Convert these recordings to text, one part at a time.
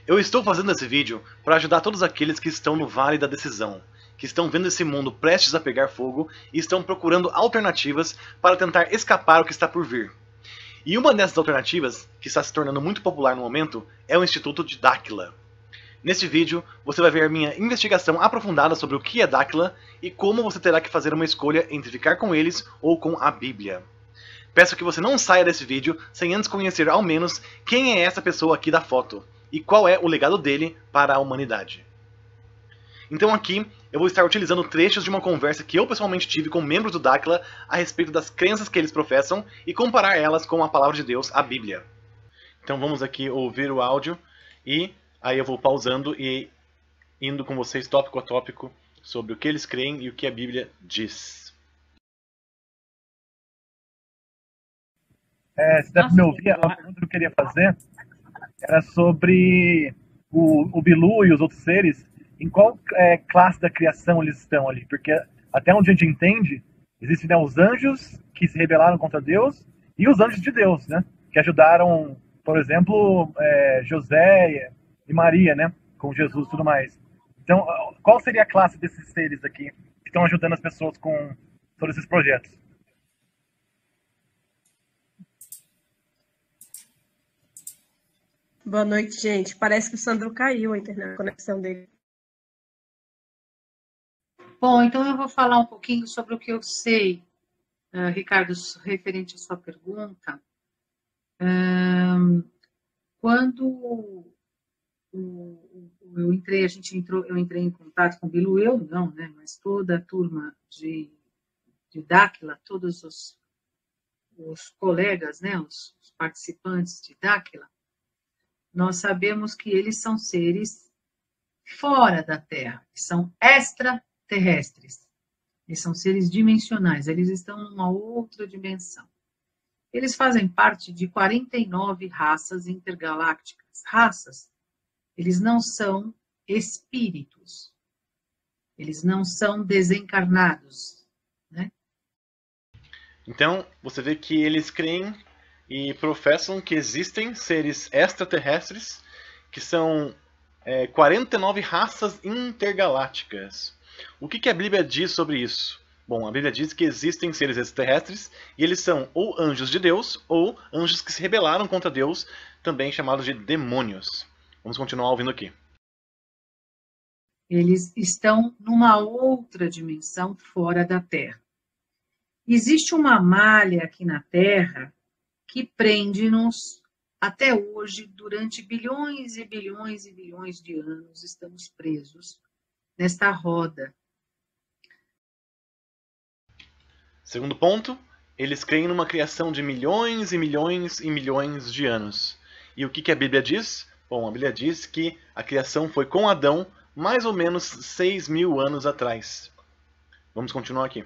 Eu estou fazendo esse vídeo para ajudar todos aqueles que estão no Vale da Decisão, que estão vendo esse mundo prestes a pegar fogo e estão procurando alternativas para tentar escapar o que está por vir. E uma dessas alternativas, que está se tornando muito popular no momento, é o Instituto de Dáquila. Neste vídeo, você vai ver a minha investigação aprofundada sobre o que é Dáquila e como você terá que fazer uma escolha entre ficar com eles ou com a Bíblia. Peço que você não saia desse vídeo sem antes conhecer ao menos quem é essa pessoa aqui da foto e qual é o legado dele para a humanidade. Então aqui eu vou estar utilizando trechos de uma conversa que eu pessoalmente tive com membros do Dáquila a respeito das crenças que eles professam e comparar elas com a palavra de Deus, a Bíblia. Então vamos aqui ouvir o áudio e aí eu vou pausando e indo com vocês tópico a tópico sobre o que eles creem e o que a Bíblia diz. Se dá para me ouvir, a pergunta que eu queria fazer era sobre o Bilu e os outros seres, em qual classe da criação eles estão ali, porque até onde a gente entende, existem, né, os anjos que se rebelaram contra Deus e os anjos de Deus, né, que ajudaram, por exemplo, José e Maria, né, com Jesus e tudo mais. Então, qual seria a classe desses seres aqui que estão ajudando as pessoas com todos esses projetos? Boa noite, gente. Parece que o Sandro caiu a internet, a conexão dele. Bom, então eu vou falar um pouquinho sobre o que eu sei, Ricardo, referente à sua pergunta. Quando eu entrei em contato com o Bilu, eu não, né, mas toda a turma de Dáquila, todos os colegas, né, os participantes de Dáquila, nós sabemos que eles são seres fora da Terra, que são extraterrestres. Eles são seres dimensionais, eles estão numa outra dimensão. Eles fazem parte de 49 raças intergalácticas. Raças, eles não são espíritos. Eles não são desencarnados, né? Então, você vê que eles creem e professam que existem seres extraterrestres, que são 49 raças intergalácticas. O que a Bíblia diz sobre isso? Bom, a Bíblia diz que existem seres extraterrestres e eles são ou anjos de Deus ou anjos que se rebelaram contra Deus, também chamados de demônios. Vamos continuar ouvindo aqui. Eles estão numa outra dimensão fora da Terra. Existe uma malha aqui na Terra que prende-nos até hoje, durante bilhões e bilhões e bilhões de anos, estamos presos nesta roda. Segundo ponto, eles creem numa criação de milhões e milhões e milhões de anos. E o que a Bíblia diz? Bom, a Bíblia diz que a criação foi com Adão mais ou menos 6.000 anos atrás. Vamos continuar aqui.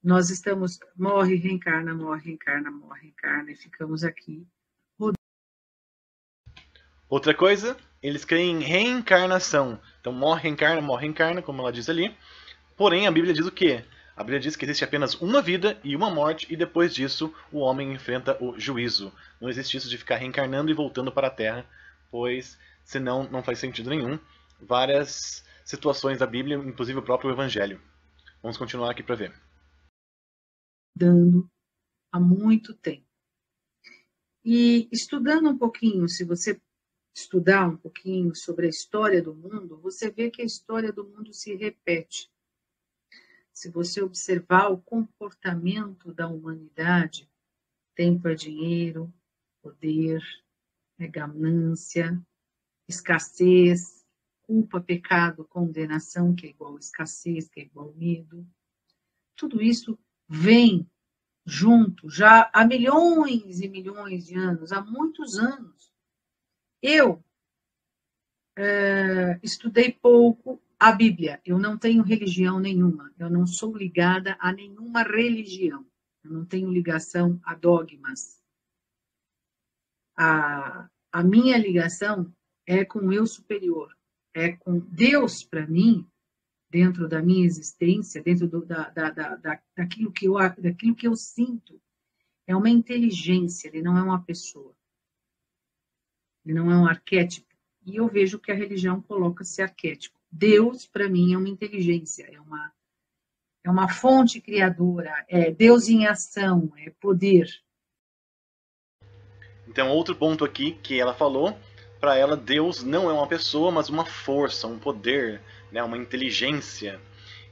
Nós estamos, morre, reencarna, e ficamos aqui. Outra coisa, eles creem em reencarnação. Então morre, reencarna, como ela diz ali. Porém, a Bíblia diz o quê? A Bíblia diz que existe apenas uma vida e uma morte, e depois disso o homem enfrenta o juízo. Não existe isso de ficar reencarnando e voltando para a Terra, pois senão não faz sentido nenhum. Várias situações da Bíblia, inclusive o próprio Evangelho. Vamos continuar aqui para ver. Dando há muito tempo. E estudando um pouquinho, se você estudar um pouquinho sobre a história do mundo, você vê que a história do mundo se repete. Se você observar o comportamento da humanidade, tempo é dinheiro, poder, ganância, escassez, culpa, pecado, condenação, que é igual escassez, que é igual medo. Tudo isso vem junto já há milhões e milhões de anos, há muitos anos. Eu estudei pouco a Bíblia, eu não tenho religião nenhuma, eu não sou ligada a nenhuma religião, eu não tenho ligação a dogmas. A minha ligação é com o eu superior, é com Deus para mim, dentro da minha existência, dentro daquilo que eu sinto, é uma inteligência, ele não é uma pessoa. Ele não é um arquétipo. E eu vejo que a religião coloca esse arquétipo. Deus, para mim, é uma inteligência, é uma fonte criadora, é Deus em ação, é poder. Então, outro ponto aqui que ela falou, para ela, Deus não é uma pessoa, mas uma força, um poder, né, uma inteligência.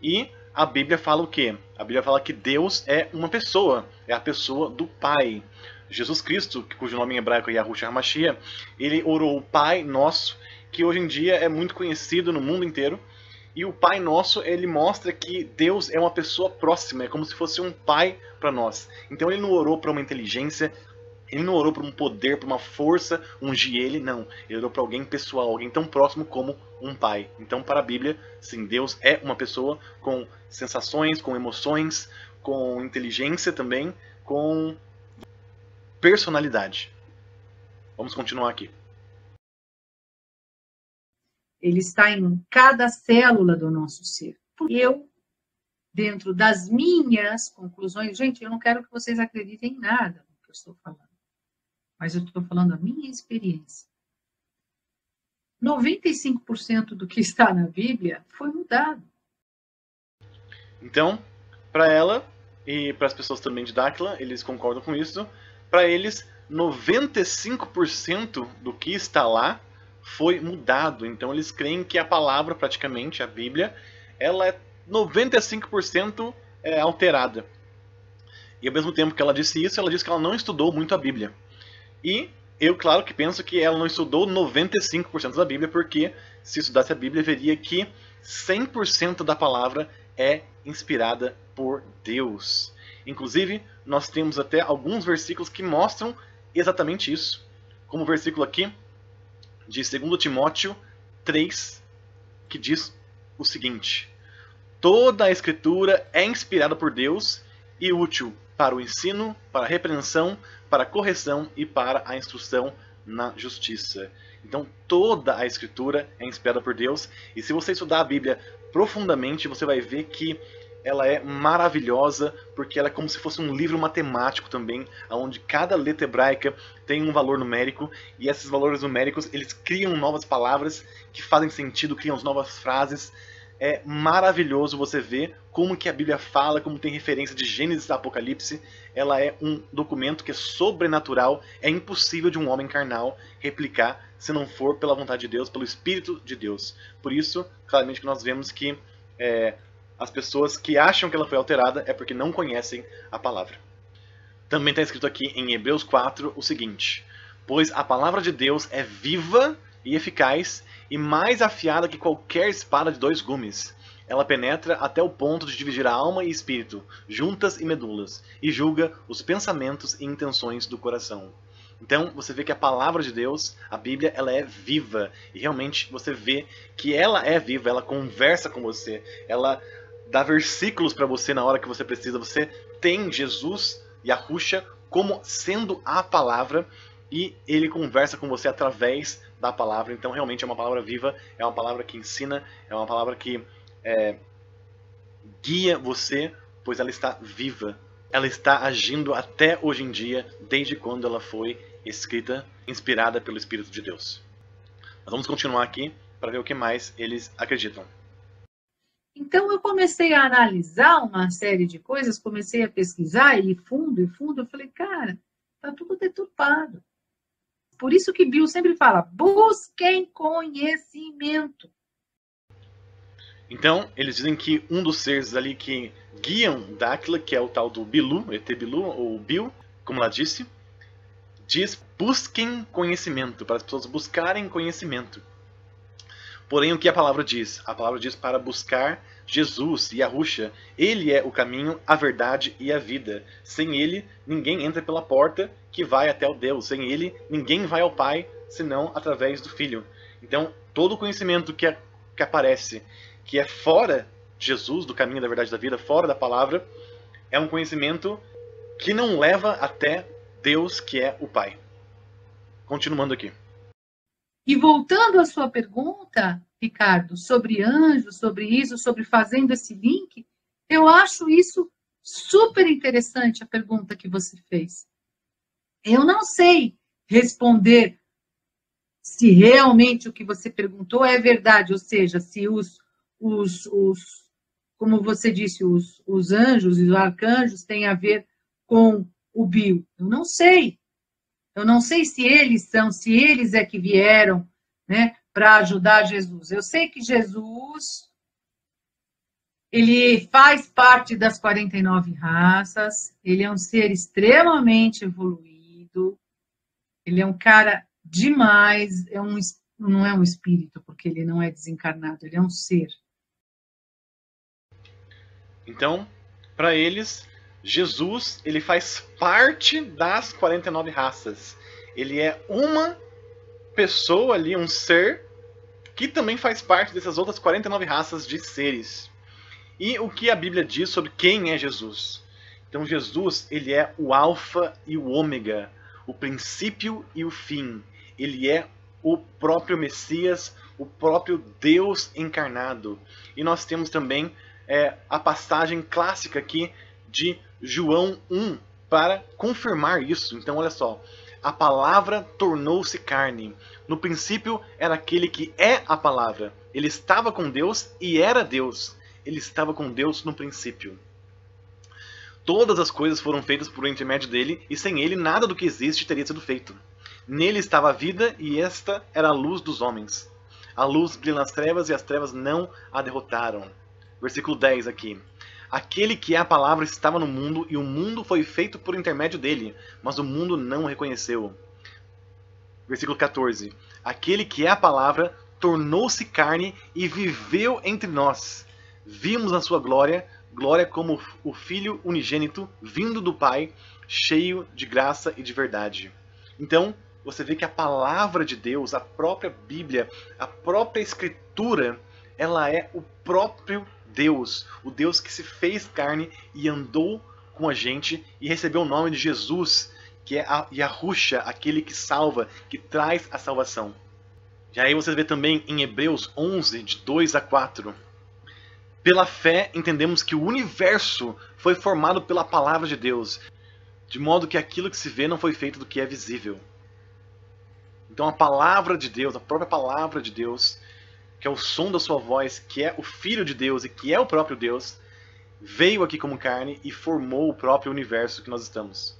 E a Bíblia fala o quê? A Bíblia fala que Deus é uma pessoa, é a pessoa do Pai. Jesus Cristo, cujo nome em hebraico é Yahushua HaMashiach, ele orou o Pai Nosso, que hoje em dia é muito conhecido no mundo inteiro. E o Pai Nosso, ele mostra que Deus é uma pessoa próxima, é como se fosse um pai para nós. Então ele não orou para uma inteligência, ele não orou para um poder, para uma força, ungir ele, não. Ele orou para alguém pessoal, alguém tão próximo como um pai. Então, para a Bíblia, sim, Deus é uma pessoa com sensações, com emoções, com inteligência também, com personalidade. Vamos continuar aqui. Ele está em cada célula do nosso ser. Eu, dentro das minhas conclusões, gente, eu não quero que vocês acreditem em nada no que eu estou falando, mas eu estou falando a minha experiência. 95% do que está na Bíblia foi mudado. Então, para ela e para as pessoas também de Dáquila, eles concordam com isso. Para eles, 95% do que está lá foi mudado. Então eles creem que a palavra, praticamente, a Bíblia, ela é 95% alterada. E ao mesmo tempo que ela disse isso, ela disse que ela não estudou muito a Bíblia. E eu, claro, que penso que ela não estudou 95% da Bíblia, porque se estudasse a Bíblia, veria que 100% da palavra é inspirada por Deus. Inclusive, nós temos até alguns versículos que mostram exatamente isso. Como o versículo aqui de 2 Timóteo 3, que diz o seguinte: toda a Escritura é inspirada por Deus e útil para o ensino, para a repreensão, para a correção e para a instrução na justiça. Então, toda a Escritura é inspirada por Deus, e se você estudar a Bíblia profundamente, você vai ver que ela é maravilhosa, porque ela é como se fosse um livro matemático também, onde cada letra hebraica tem um valor numérico, e esses valores numéricos, eles criam novas palavras que fazem sentido, criam novas frases. É maravilhoso você ver como que a Bíblia fala, como tem referência de Gênesis a Apocalipse. Ela é um documento que é sobrenatural, é impossível de um homem carnal replicar, se não for pela vontade de Deus, pelo Espírito de Deus. Por isso, claramente que nós vemos que as pessoas que acham que ela foi alterada é porque não conhecem a palavra. Também está escrito aqui em Hebreus 4 o seguinte: pois a palavra de Deus é viva e eficaz e mais afiada que qualquer espada de 2 gumes. Ela penetra até o ponto de dividir a alma e espírito, juntas e medulas, e julga os pensamentos e intenções do coração. Então você vê que a palavra de Deus, a Bíblia, ela é viva. E realmente você vê que ela é viva, ela conversa com você, ela dá versículos para você na hora que você precisa. Você tem Jesus, Yahushua, como sendo a palavra, e ele conversa com você através da palavra. Então realmente é uma palavra viva, é uma palavra que ensina, é uma palavra que guia você, pois ela está viva. Ela está agindo até hoje em dia, desde quando ela foi escrita, inspirada pelo Espírito de Deus. Mas vamos continuar aqui para ver o que mais eles acreditam. Então eu comecei a analisar uma série de coisas, comecei a pesquisar, e fundo, eu falei, cara, tá tudo deturpado. Por isso que Bill sempre fala, busquem conhecimento. Então, eles dizem que um dos seres ali que guiam Dáquila, que é o tal do Bilu, ET Bilu, ou Bill, como ela disse, diz, busquem conhecimento, para as pessoas buscarem conhecimento. Porém, o que a palavra diz? A palavra diz para buscar Jesus, Yahushua. Ele é o caminho, a verdade e a vida. Sem ele, ninguém entra pela porta que vai até o Deus. Sem ele, ninguém vai ao Pai, senão através do Filho. Então, todo o conhecimento que aparece, que é fora de Jesus, do caminho, da verdade e da vida, fora da palavra, é um conhecimento que não leva até Deus, que é o Pai. Continuando aqui. E voltando à sua pergunta, Ricardo, sobre anjos, sobre isso, sobre fazendo esse link, eu acho isso super interessante, a pergunta que você fez. Eu não sei responder se realmente o que você perguntou é verdade, ou seja, se como você disse, os anjos e os arcanjos têm a ver com o Bill. Eu não sei. Eu não sei se eles é que vieram, né, para ajudar Jesus. Eu sei que Jesus, ele faz parte das 49 raças, ele é um ser extremamente evoluído, ele é um cara demais, não é um espírito, porque ele não é desencarnado, ele é um ser. Então, para eles, Jesus, ele faz parte das 49 raças. Ele é uma pessoa ali, um ser, que também faz parte dessas outras 49 raças de seres. E o que a Bíblia diz sobre quem é Jesus? Então, Jesus, ele é o alfa e o ômega, o princípio e o fim. Ele é o próprio Messias, o próprio Deus encarnado. E nós temos também a passagem clássica aqui de João 1 para confirmar isso. Então, olha só. A palavra tornou-se carne. No princípio era aquele que é a palavra. Ele estava com Deus e era Deus. Ele estava com Deus no princípio. Todas as coisas foram feitas por intermédio dele, e sem ele nada do que existe teria sido feito. Nele estava a vida, e esta era a luz dos homens. A luz brilha nas trevas, e as trevas não a derrotaram. Versículo 10 aqui. Aquele que é a palavra estava no mundo, e o mundo foi feito por intermédio dele, mas o mundo não o reconheceu. Versículo 14. Aquele que é a palavra tornou-se carne e viveu entre nós. Vimos a sua glória, glória como o Filho unigênito, vindo do Pai, cheio de graça e de verdade. Então, você vê que a palavra de Deus, a própria Bíblia, a própria Escritura, ela é o próprio Deus, o Deus que se fez carne e andou com a gente e recebeu o nome de Jesus, que é a Yahushua, aquele que salva, que traz a salvação. E aí você vê também em Hebreus 11, de 2 a 4. Pela fé entendemos que o universo foi formado pela palavra de Deus, de modo que aquilo que se vê não foi feito do que é visível. Então a palavra de Deus, a própria palavra de Deus, que é o som da sua voz, que é o Filho de Deus e que é o próprio Deus, veio aqui como carne e formou o próprio universo que nós estamos.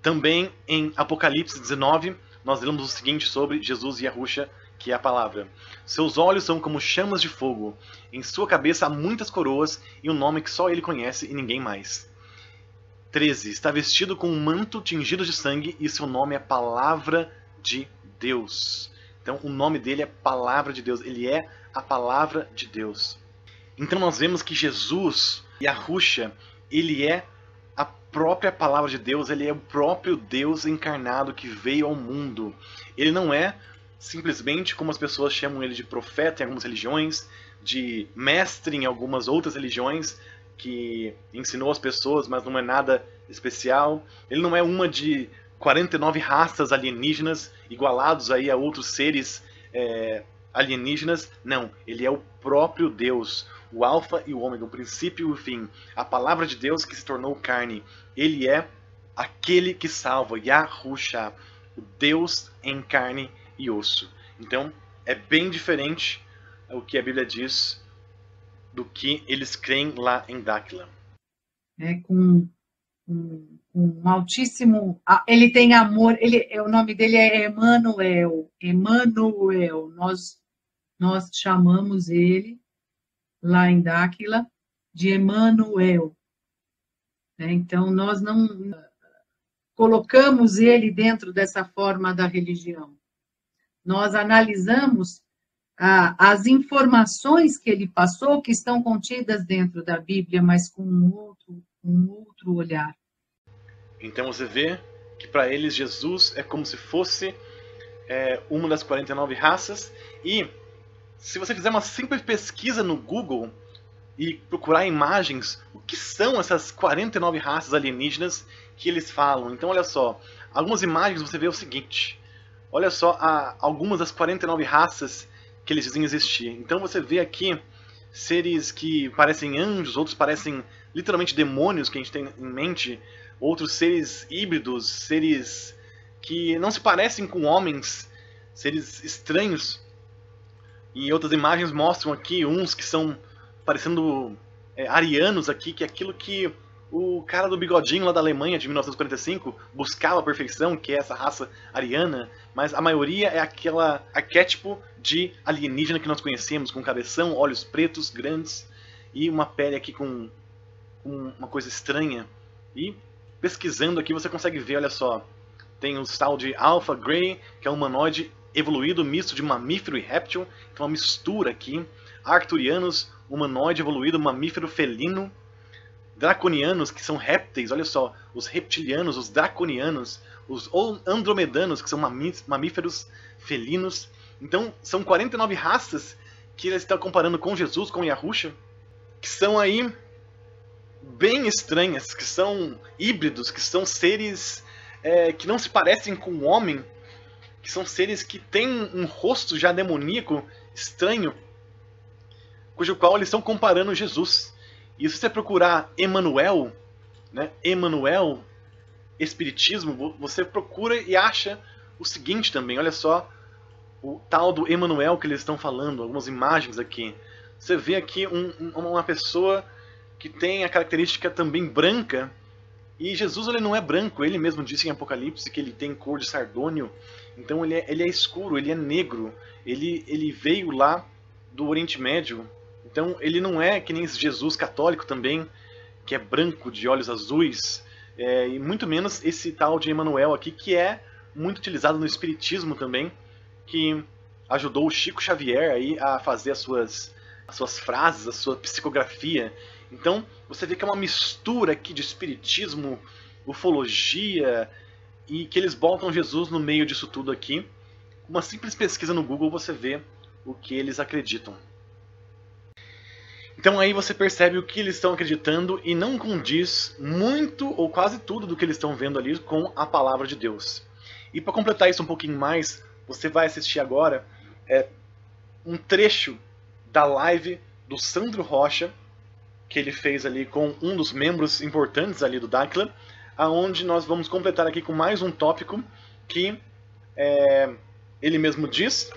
Também em Apocalipse 19, nós lemos o seguinte sobre Jesus e Yahushua, que é a palavra. Seus olhos são como chamas de fogo, em sua cabeça há muitas coroas e um nome que só ele conhece e ninguém mais. 13. Está vestido com um manto tingido de sangue e seu nome é Palavra de Deus. Então o nome dele é Palavra de Deus, ele é a Palavra de Deus. Então nós vemos que Jesus, Yahushua, ele é a própria Palavra de Deus, ele é o próprio Deus encarnado que veio ao mundo. Ele não é simplesmente como as pessoas chamam ele de profeta em algumas religiões, de mestre em algumas outras religiões, que ensinou as pessoas, mas não é nada especial. Ele não é uma de 49 raças alienígenas, igualados aí a outros seres alienígenas. Não, ele é o próprio Deus, o alfa e o ômega, o princípio e o fim. A palavra de Deus que se tornou carne. Ele é aquele que salva, Yahushua, o Deus em carne e osso. Então, é bem diferente o que a Bíblia diz do que eles creem lá em Dáquila. Com um altíssimo... Ele tem amor, o nome dele é Emanuel. Emanuel. Nós chamamos ele, lá em Dáquila, de Emanuel. Então, nós não colocamos ele dentro dessa forma da religião. Nós analisamos as informações que ele passou, que estão contidas dentro da Bíblia, mas com um outro olhar. Então você vê que para eles Jesus é como se fosse uma das 49 raças. E se você fizer uma simples pesquisa no Google e procurar imagens, o que são essas 49 raças alienígenas que eles falam? Então olha só, algumas imagens você vê o seguinte. Olha só algumas das 49 raças que eles dizem existir. Então você vê aqui seres que parecem anjos, outros parecem literalmente demônios que a gente tem em mente, outros seres híbridos, seres que não se parecem com homens, seres estranhos. E outras imagens mostram aqui uns que são parecendo arianos aqui, que é aquilo que o cara do bigodinho lá da Alemanha de 1945 buscava a perfeição, que é essa raça ariana, mas a maioria é aquela arquétipo de alienígena que nós conhecemos, com cabeção, olhos pretos, grandes, e uma pele aqui com uma coisa estranha. E pesquisando aqui você consegue ver, olha só, tem o tal de Alpha Grey, que é um humanoide evoluído, misto de mamífero e réptil, então uma mistura aqui. Arcturianos, humanoide evoluído, mamífero felino. Draconianos, que são répteis, olha só, os reptilianos, os draconianos, os andromedanos, que são mamíferos felinos. Então, são 49 raças que ele está comparando com Jesus, com Yahusha, que são aí bem estranhas, que são híbridos, que são seres que não se parecem com o homem, que são seres que têm um rosto já demoníaco, estranho, cujo qual eles estão comparando Jesus. E se você procurar Emmanuel, né, Emmanuel, Espiritismo, você procura e acha o seguinte também, olha só, o tal do Emmanuel que eles estão falando, algumas imagens aqui. Você vê aqui uma pessoa que tem a característica também branca, e Jesus ele não é branco, ele mesmo disse em Apocalipse que ele tem cor de sardônio, então ele é escuro, ele é negro, ele veio lá do Oriente Médio. Então ele não é que nem esse Jesus católico também, que é branco, de olhos azuis, e muito menos esse tal de Emmanuel aqui, que é muito utilizado no Espiritismo também, que ajudou o Chico Xavier aí a fazer as suas frases, a sua psicografia. Então você vê que é uma mistura aqui de Espiritismo, ufologia, e que eles botam Jesus no meio disso tudo aqui. Uma simples pesquisa no Google você vê o que eles acreditam. Então aí você percebe o que eles estão acreditando e não condiz muito ou quase tudo do que eles estão vendo ali com a palavra de Deus. E para completar isso um pouquinho mais, você vai assistir agora um trecho da live do Sandro Rocha, que ele fez ali com um dos membros importantes ali do Dakhla, aonde nós vamos completar aqui com mais um tópico que ele mesmo diz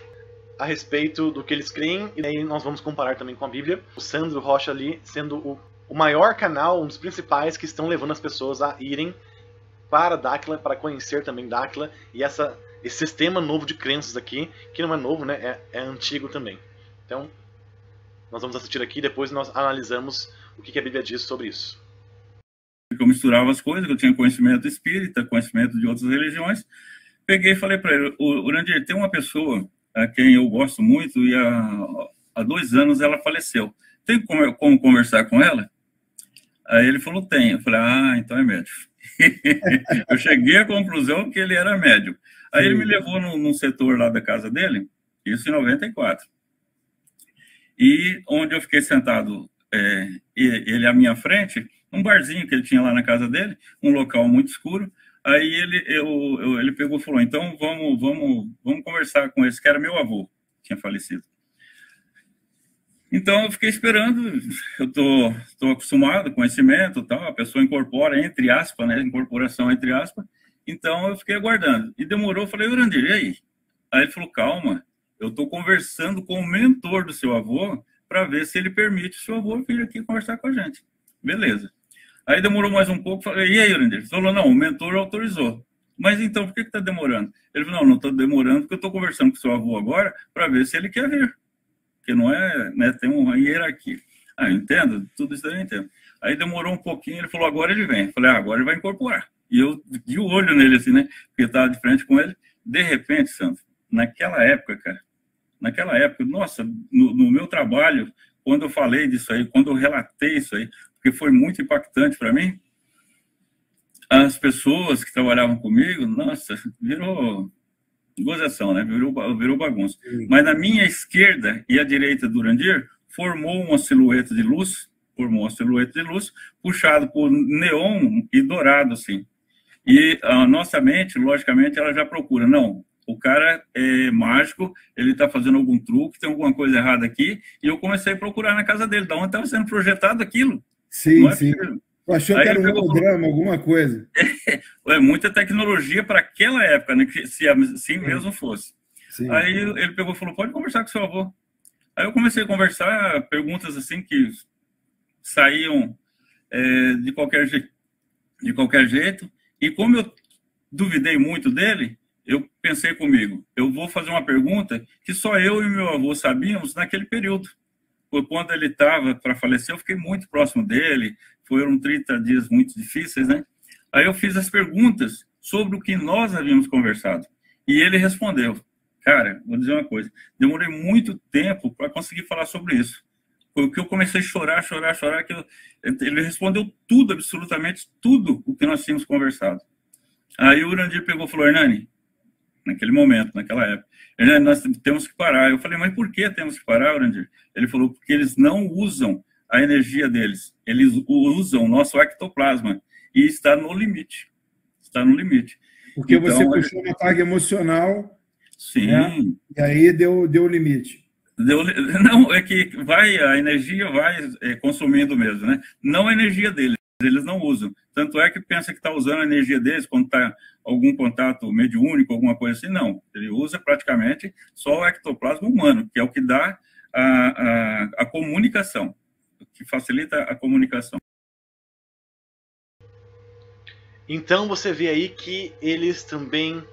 a respeito do que eles creem, e aí nós vamos comparar também com a Bíblia. O Sandro Rocha ali sendo o maior canal, um dos principais que estão levando as pessoas a irem para Dakhla, para conhecer também Dakhla, e esse sistema novo de crenças aqui, que não é novo, né? É antigo também. Então, nós vamos assistir aqui e depois nós analisamos o que a Bíblia diz sobre isso. Eu misturava as coisas, eu tinha conhecimento espírita, conhecimento de outras religiões. Peguei e falei para ele, Urandir, tem uma pessoa a quem eu gosto muito e há 2 anos ela faleceu. Tem como conversar com ela? Aí ele falou, tem. Eu falei, então é médium. Eu cheguei à conclusão que ele era médium. Aí ele me levou num setor lá da casa dele, isso em 94. E onde eu fiquei sentado, ele à minha frente, um barzinho que ele tinha lá na casa dele, um local muito escuro. Aí ele pegou e falou, então vamos conversar com esse que era meu avô, tinha falecido. Então eu fiquei esperando, eu tô acostumado com conhecimento e tal, a pessoa incorpora entre aspas, né, incorporação entre aspas, então eu fiquei aguardando. E demorou, eu falei, Urandir, e aí? Aí ele falou, calma, eu estou conversando com o mentor do seu avô para ver se ele permite o seu avô vir aqui conversar com a gente. Beleza. Aí demorou mais um pouco, falei, e aí, Urandir? Ele falou, não, o mentor autorizou. Mas então, por que está demorando? Ele falou, não está demorando porque eu estou conversando com o seu avô agora para ver se ele quer vir. Porque não é, né, tem uma hierarquia. Eu entendo, tudo isso eu entendo. Aí demorou um pouquinho, ele falou, agora ele vem. Eu falei, agora ele vai incorporar. E eu de olho nele assim, né, porque eu estava de frente com ele. De repente, Santo, naquela época, nossa, no meu trabalho, quando eu falei disso aí, quando eu relatei isso aí, porque foi muito impactante para mim, as pessoas que trabalhavam comigo, nossa, virou gozação, né? Virou bagunça. Mas na minha esquerda e a direita do Urandir formou uma silhueta de luz, puxado por neon e dourado, assim. E a nossa mente, logicamente, ela já procura, não, o cara é mágico, ele está fazendo algum truque, tem alguma coisa errada aqui, e eu comecei a procurar na casa dele, de onde estava sendo projetado aquilo. Sim, sim. Achou que era um holograma, alguma coisa. É muita tecnologia para aquela época, né? Se assim mesmo fosse. Sim. Aí ele pegou e falou, pode conversar com seu avô. Aí eu comecei a conversar, perguntas assim que saíam de qualquer jeito. E como eu duvidei muito dele, eu pensei comigo, eu vou fazer uma pergunta que só eu e meu avô sabíamos naquele período. Foi quando ele estava para falecer, eu fiquei muito próximo dele, foram 30 dias muito difíceis, né? Aí eu fiz as perguntas sobre o que nós havíamos conversado. E ele respondeu. Cara, vou dizer uma coisa, demorei muito tempo para conseguir falar sobre isso. Porque eu comecei a chorar, que ele respondeu tudo, absolutamente tudo o que nós tínhamos conversado. Aí o Urandir pegou e falou, Hernani, naquele momento, naquela época, Hernani, nós temos que parar. Eu falei, mas por que temos que parar, Urandir? Ele falou, porque eles não usam a energia deles, eles usam o nosso ectoplasma e está no limite. Está no limite. Porque então, você puxou uma carga emocional. Sim. Né? E aí deu limite. Não, é que a energia vai consumindo mesmo, né? Não a energia deles, eles não usam. Tanto é que pensa que está usando a energia deles quando está algum contato mediúnico, alguma coisa assim, não. Ele usa praticamente só o ectoplasma humano, que é o que dá a comunicação, que facilita a comunicação. Então você vê aí que eles também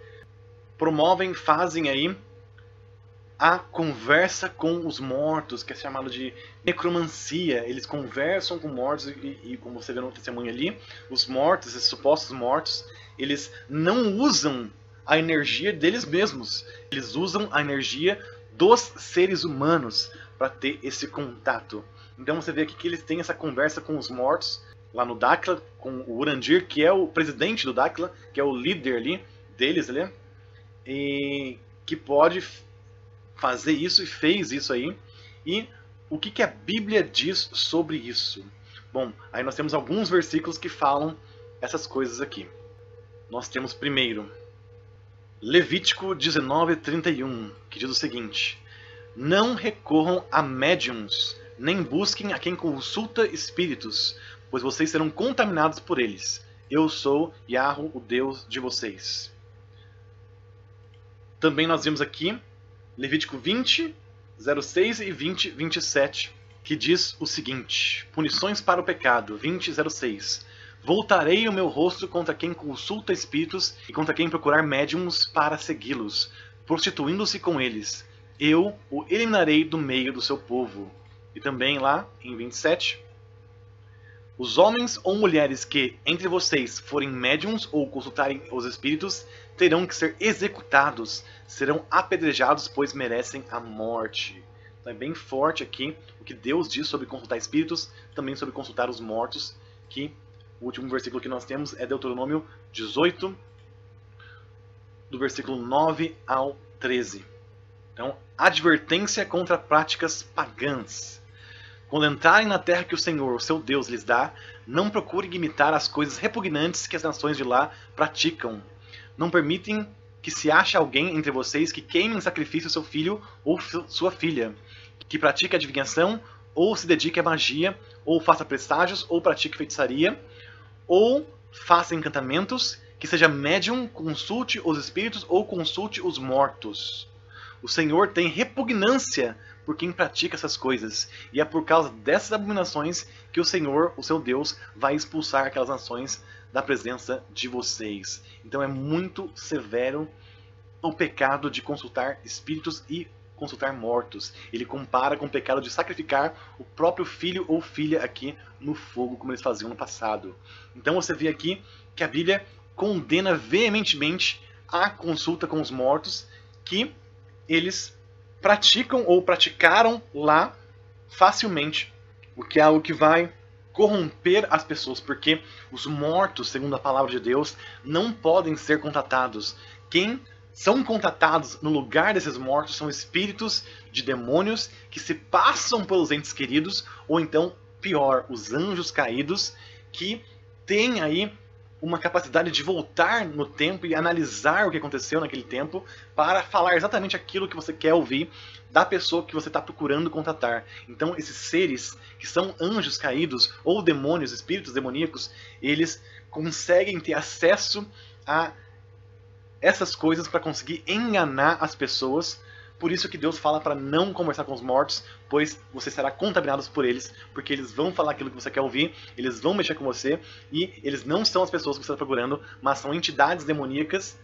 fazem aí a conversa com os mortos, que é chamado de necromancia. Eles conversam com mortos e como você vê no testemunho ali, os mortos, esses supostos mortos, eles não usam a energia deles mesmos. Eles usam a energia dos seres humanos para ter esse contato. Então você vê aqui que eles têm essa conversa com os mortos, lá no Dakhla, com o Urandir, que é o presidente do Dakhla, que é o líder ali deles, ali, e que pode fazer isso e fez isso aí. E o que a Bíblia diz sobre isso? Bom, aí nós temos alguns versículos que falam essas coisas aqui. Nós temos primeiro Levítico 19:31, que diz o seguinte: não recorram a médiuns, nem busquem a quem consulta espíritos, pois vocês serão contaminados por eles. Eu sou Yahweh, o Deus de vocês. Também nós vimos aqui Levítico 20:06 e 20:27, que diz o seguinte: punições para o pecado, 20:06. Voltarei o meu rosto contra quem consulta espíritos e contra quem procurar médiums para segui-los, prostituindo-se com eles. Eu o eliminarei do meio do seu povo. E também lá em 27, os homens ou mulheres que entre vocês forem médiums ou consultarem os espíritos terão que ser executados, serão apedrejados, pois merecem a morte. Então é bem forte aqui o que Deus diz sobre consultar espíritos, também sobre consultar os mortos, que o último versículo que nós temos é Deuteronômio 18, do versículo 9 ao 13. Então, advertência contra práticas pagãs. Quando entrarem na terra que o Senhor, o seu Deus, lhes dá, não procurem imitar as coisas repugnantes que as nações de lá praticam. Não permitem que se ache alguém entre vocês que queime em sacrifício seu filho ou sua filha, que pratique adivinhação, ou se dedique à magia, ou faça presságios, ou pratique feitiçaria, ou faça encantamentos, que seja médium, consulte os espíritos ou consulte os mortos. O Senhor tem repugnância por quem pratica essas coisas, e é por causa dessas abominações que o Senhor, o seu Deus, vai expulsar aquelas nações da presença de vocês. Então é muito severo o pecado de consultar espíritos e consultar mortos. Ele compara com o pecado de sacrificar o próprio filho ou filha aqui no fogo, como eles faziam no passado. Então você vê aqui que a Bíblia condena veementemente a consulta com os mortos, que eles praticam ou praticaram lá facilmente, o que é algo que vai corromper as pessoas, porque os mortos, segundo a palavra de Deus, não podem ser contatados. Quem são contatados no lugar desses mortos são espíritos de demônios que se passam pelos entes queridos, ou então, pior, os anjos caídos, que têm aí uma capacidade de voltar no tempo e analisar o que aconteceu naquele tempo para falar exatamente aquilo que você quer ouvir da pessoa que você está procurando contatar. Então esses seres que são anjos caídos ou demônios, espíritos demoníacos, eles conseguem ter acesso a essas coisas para conseguir enganar as pessoas. Por isso que Deus fala para não conversar com os mortos, pois você será contaminado por eles, porque eles vão falar aquilo que você quer ouvir, eles vão mexer com você, e eles não são as pessoas que você está procurando, mas são entidades demoníacas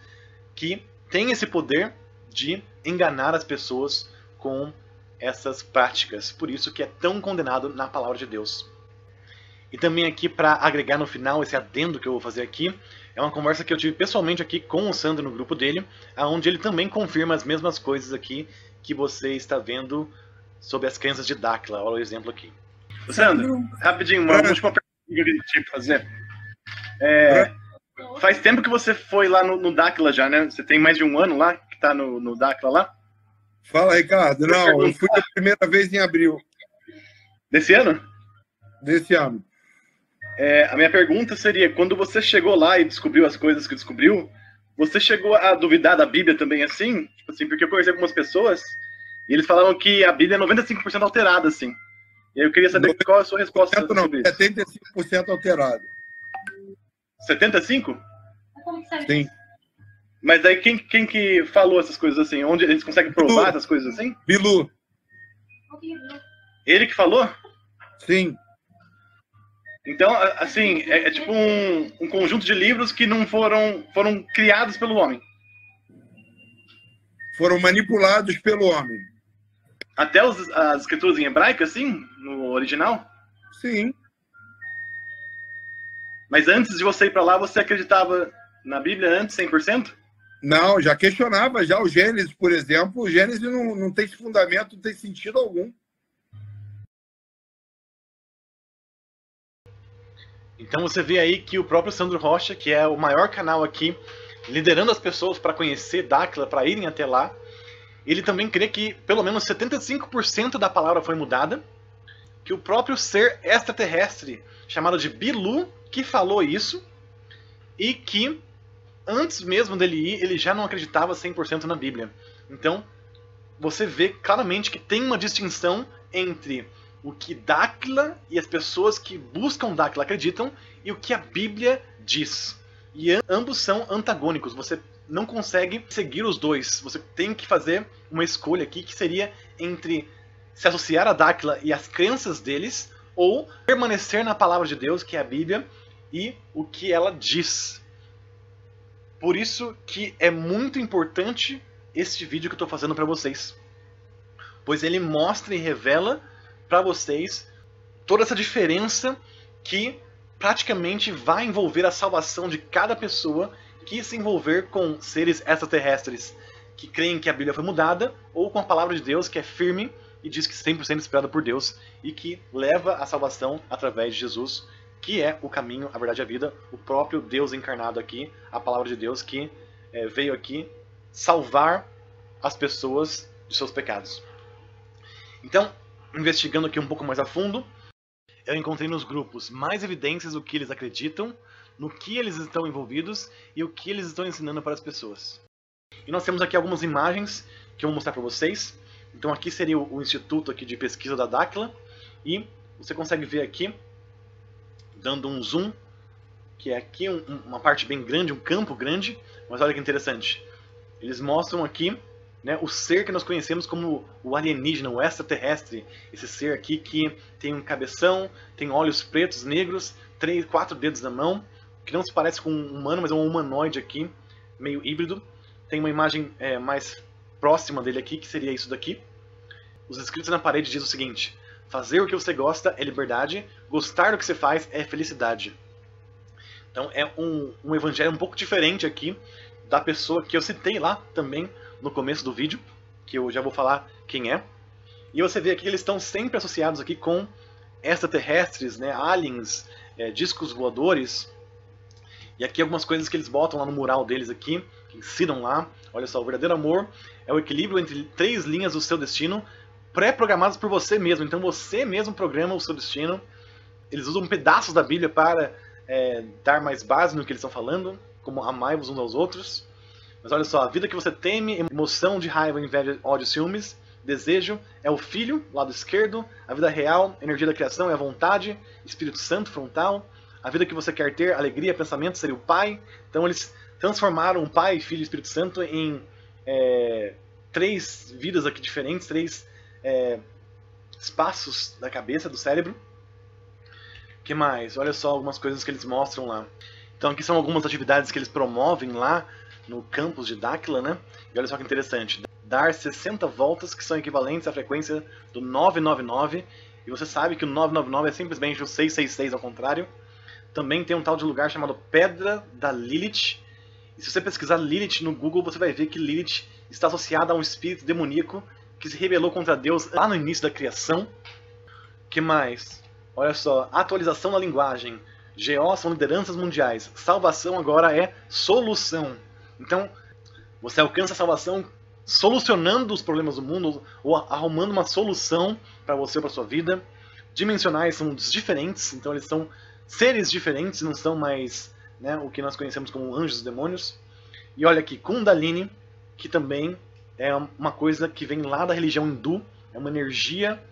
que têm esse poder de enganar as pessoas com essas práticas. Por isso que é tão condenado na palavra de Deus. E também aqui, para agregar no final esse adendo que eu vou fazer aqui, é uma conversa que eu tive pessoalmente aqui com o Sandro no grupo dele, onde ele também confirma as mesmas coisas aqui que você está vendo sobre as crenças de Dáquila. Olha o exemplo aqui. Sandro, rapidinho, uma última pergunta que eu tinha que fazer. Faz tempo que você foi lá no Dáquila já, né? Você tem mais de um ano lá, que está no Dáquila lá? Fala, Ricardo. Não, eu fui a primeira vez em abril. Desse ano? Desse ano. A minha pergunta seria, quando você chegou lá e descobriu as coisas que descobriu, você chegou a duvidar da Bíblia também assim? Tipo assim, porque eu conheci algumas pessoas e eles falavam que a Bíblia é 95% alterada, assim. E aí eu queria saber qual é a sua resposta sobre isso. 75% alterado. 75%? Sim. Mas aí quem que falou essas coisas assim? Onde eles conseguem provar essas coisas assim? Bilu. Ele que falou? Sim. Então, assim, é tipo um conjunto de livros que não foram criados pelo homem. Foram manipulados pelo homem. Até as escrituras em hebraico, assim, no original? Sim. Mas antes de você ir para lá, você acreditava na Bíblia antes, 100%? Não, já questionava já o Gênesis, por exemplo. O Gênesis não tem esse fundamento, não tem sentido algum. Então você vê aí que o próprio Sandro Rocha, que é o maior canal aqui, liderando as pessoas para conhecer Dáquila, para irem até lá, ele também crê que pelo menos 75% da palavra foi mudada, que o próprio ser extraterrestre, chamado de Bilu, que falou isso, e que antes mesmo dele ir, ele já não acreditava 100% na Bíblia. Então, você vê claramente que tem uma distinção entre o que Dáquila e as pessoas que buscam Dáquila acreditam e o que a Bíblia diz. E ambos são antagônicos, você não consegue seguir os dois. Você tem que fazer uma escolha aqui, que seria entre se associar a Dáquila e as crenças deles, ou permanecer na palavra de Deus, que é a Bíblia, e o que ela diz. Por isso que é muito importante este vídeo que eu estou fazendo para vocês, pois ele mostra e revela para vocês toda essa diferença que praticamente vai envolver a salvação de cada pessoa que se envolver com seres extraterrestres que creem que a Bíblia foi mudada, ou com a palavra de Deus, que é firme e diz que 100% inspirada por Deus e que leva a salvação através de Jesus, que é o caminho, a verdade e a vida, o próprio Deus encarnado aqui, a palavra de Deus que veio aqui salvar as pessoas de seus pecados. Então, investigando aqui um pouco mais a fundo, eu encontrei nos grupos mais evidências do que eles acreditam, no que eles estão envolvidos e o que eles estão ensinando para as pessoas. E nós temos aqui algumas imagens que eu vou mostrar para vocês. Então aqui seria o instituto aqui de pesquisa da Dáquila, e você consegue ver aqui, dando um zoom, que é aqui uma parte bem grande, um campo grande, mas olha que interessante. Eles mostram aqui, né, o ser que nós conhecemos como o alienígena, o extraterrestre. Esse ser aqui que tem um cabeção, tem olhos pretos, negros, 4 dedos na mão, que não se parece com um humano, mas é um humanoide aqui, meio híbrido. Tem uma imagem mais próxima dele aqui, que seria isso daqui. Os escritos na parede dizem o seguinte: fazer o que você gosta é liberdade, gostar do que você faz é felicidade. Então é um evangelho um pouco diferente aqui da pessoa que eu citei lá também no começo do vídeo, que eu já vou falar quem é. E você vê aqui que eles estão sempre associados aqui com extraterrestres, né, aliens, discos voadores. E aqui algumas coisas que eles botam lá no mural deles aqui, que ensinam lá. Olha só, o verdadeiro amor é o equilíbrio entre 3 linhas do seu destino, pré-programadas por você mesmo. Então você mesmo programa o seu destino. Eles usam pedaços da Bíblia para dar mais base no que eles estão falando, como amai-vos uns aos outros. Mas olha só, a vida que você teme, emoção de raiva, inveja, ódio, ciúmes, desejo, é o Filho, lado esquerdo. A vida real, energia da criação, é a vontade, Espírito Santo, frontal. A vida que você quer ter, alegria, pensamento, seria o Pai. Então eles transformaram o Pai, Filho e Espírito Santo em 3 vidas aqui diferentes, 3 espaços da cabeça, do cérebro. O que mais? Olha só algumas coisas que eles mostram lá. Então aqui são algumas atividades que eles promovem lá no campus de Dáquila, né? E olha só que interessante. Dar 60 voltas, que são equivalentes à frequência do 999. E você sabe que o 999 é simplesmente o 666 ao contrário. Também tem um tal de lugar chamado Pedra da Lilith. E se você pesquisar Lilith no Google, você vai ver que Lilith está associada a um espírito demoníaco que se rebelou contra Deus lá no início da criação. O que mais? Olha só, atualização da linguagem. GO são lideranças mundiais. Salvação agora é solução. Então, você alcança a salvação solucionando os problemas do mundo ou arrumando uma solução para você ou para sua vida. Dimensionais são diferentes, então eles são seres diferentes, não são mais, né, o que nós conhecemos como anjos e demônios. E olha aqui, Kundalini, que também é uma coisa que vem lá da religião hindu, é uma energia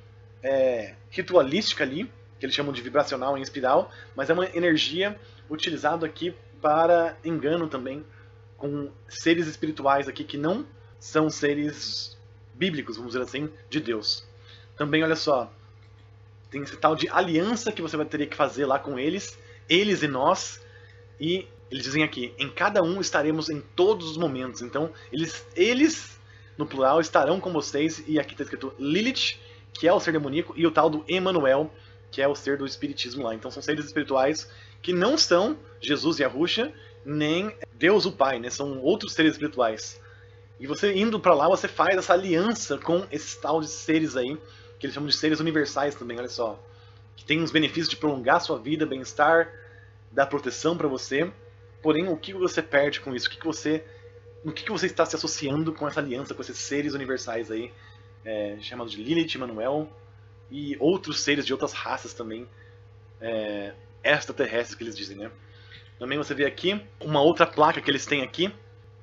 ritualística ali, que eles chamam de vibracional em espiral, mas é uma energia utilizada aqui para engano também, com seres espirituais aqui que não são seres bíblicos, vamos dizer assim, de Deus. Também, olha só, tem esse tal de aliança que você vai ter que fazer lá com eles e nós, e eles dizem aqui, em cada um estaremos em todos os momentos. Então, eles no plural, estarão com vocês, e aqui está escrito Lilith, que é o ser demoníaco, e o tal do Emmanuel, que é o ser do espiritismo lá. Então são seres espirituais que não são Jesus e Yahusha, nem Deus o Pai, né? São outros seres espirituais. E você indo para lá, você faz essa aliança com esses tal de seres aí, que eles chamam de seres universais também, olha só. Que tem os benefícios de prolongar a sua vida, bem-estar, dar proteção para você. Porém, o que você perde com isso? No que você está se associando com essa aliança, com esses seres universais aí, chamados de Lilith, Emmanuel, e outros seres de outras raças também, extraterrestres que eles dizem, né? Também você vê aqui uma outra placa que eles têm aqui,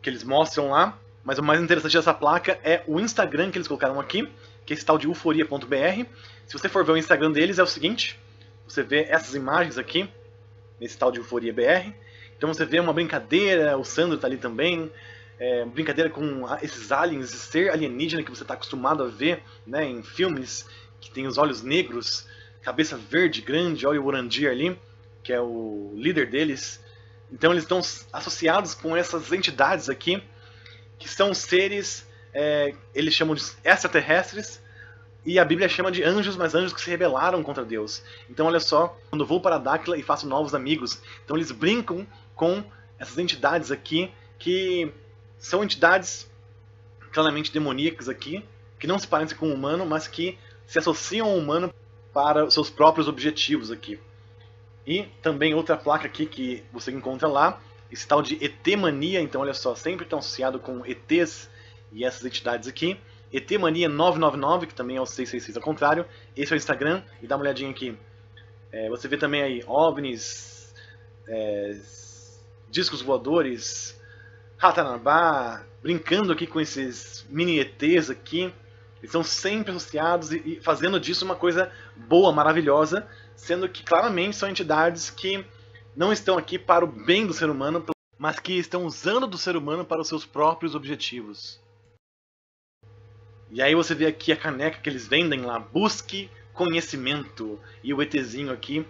que eles mostram lá, mas o mais interessante dessa placa é o Instagram que eles colocaram aqui, que é esse tal de euforia.br. Se você for ver o Instagram deles, é o seguinte, você vê essas imagens aqui, nesse tal de Euforia BR, então você vê uma brincadeira, o Sandro tá ali também, brincadeira com esses aliens, esse ser alienígena que você está acostumado a ver, né, em filmes, que tem os olhos negros, cabeça verde grande, olha o Urandir ali, que é o líder deles. Então eles estão associados com essas entidades aqui, que são seres, eles chamam de extraterrestres, e a Bíblia chama de anjos, mas anjos que se rebelaram contra Deus. Então olha só, quando eu vou para Dáquila e faço novos amigos, então eles brincam com essas entidades aqui, que são entidades claramente demoníacas aqui, que não se parecem com o humano, mas que se associam ao humano para os seus próprios objetivos aqui. E também outra placa aqui que você encontra lá, esse tal de ET-mania, então olha só, sempre estão associado com ETs e essas entidades aqui. ET-mania 999, que também é o 666 ao contrário, esse é o Instagram, e dá uma olhadinha aqui. Você vê também aí OVNIs, discos voadores, Ratanabá, brincando aqui com esses mini ETs aqui. Eles estão sempre associados e fazendo disso uma coisa boa, maravilhosa, sendo que claramente são entidades que não estão aqui para o bem do ser humano, mas que estão usando do ser humano para os seus próprios objetivos. E aí você vê aqui a caneca que eles vendem lá, busque conhecimento, e o ETzinho aqui,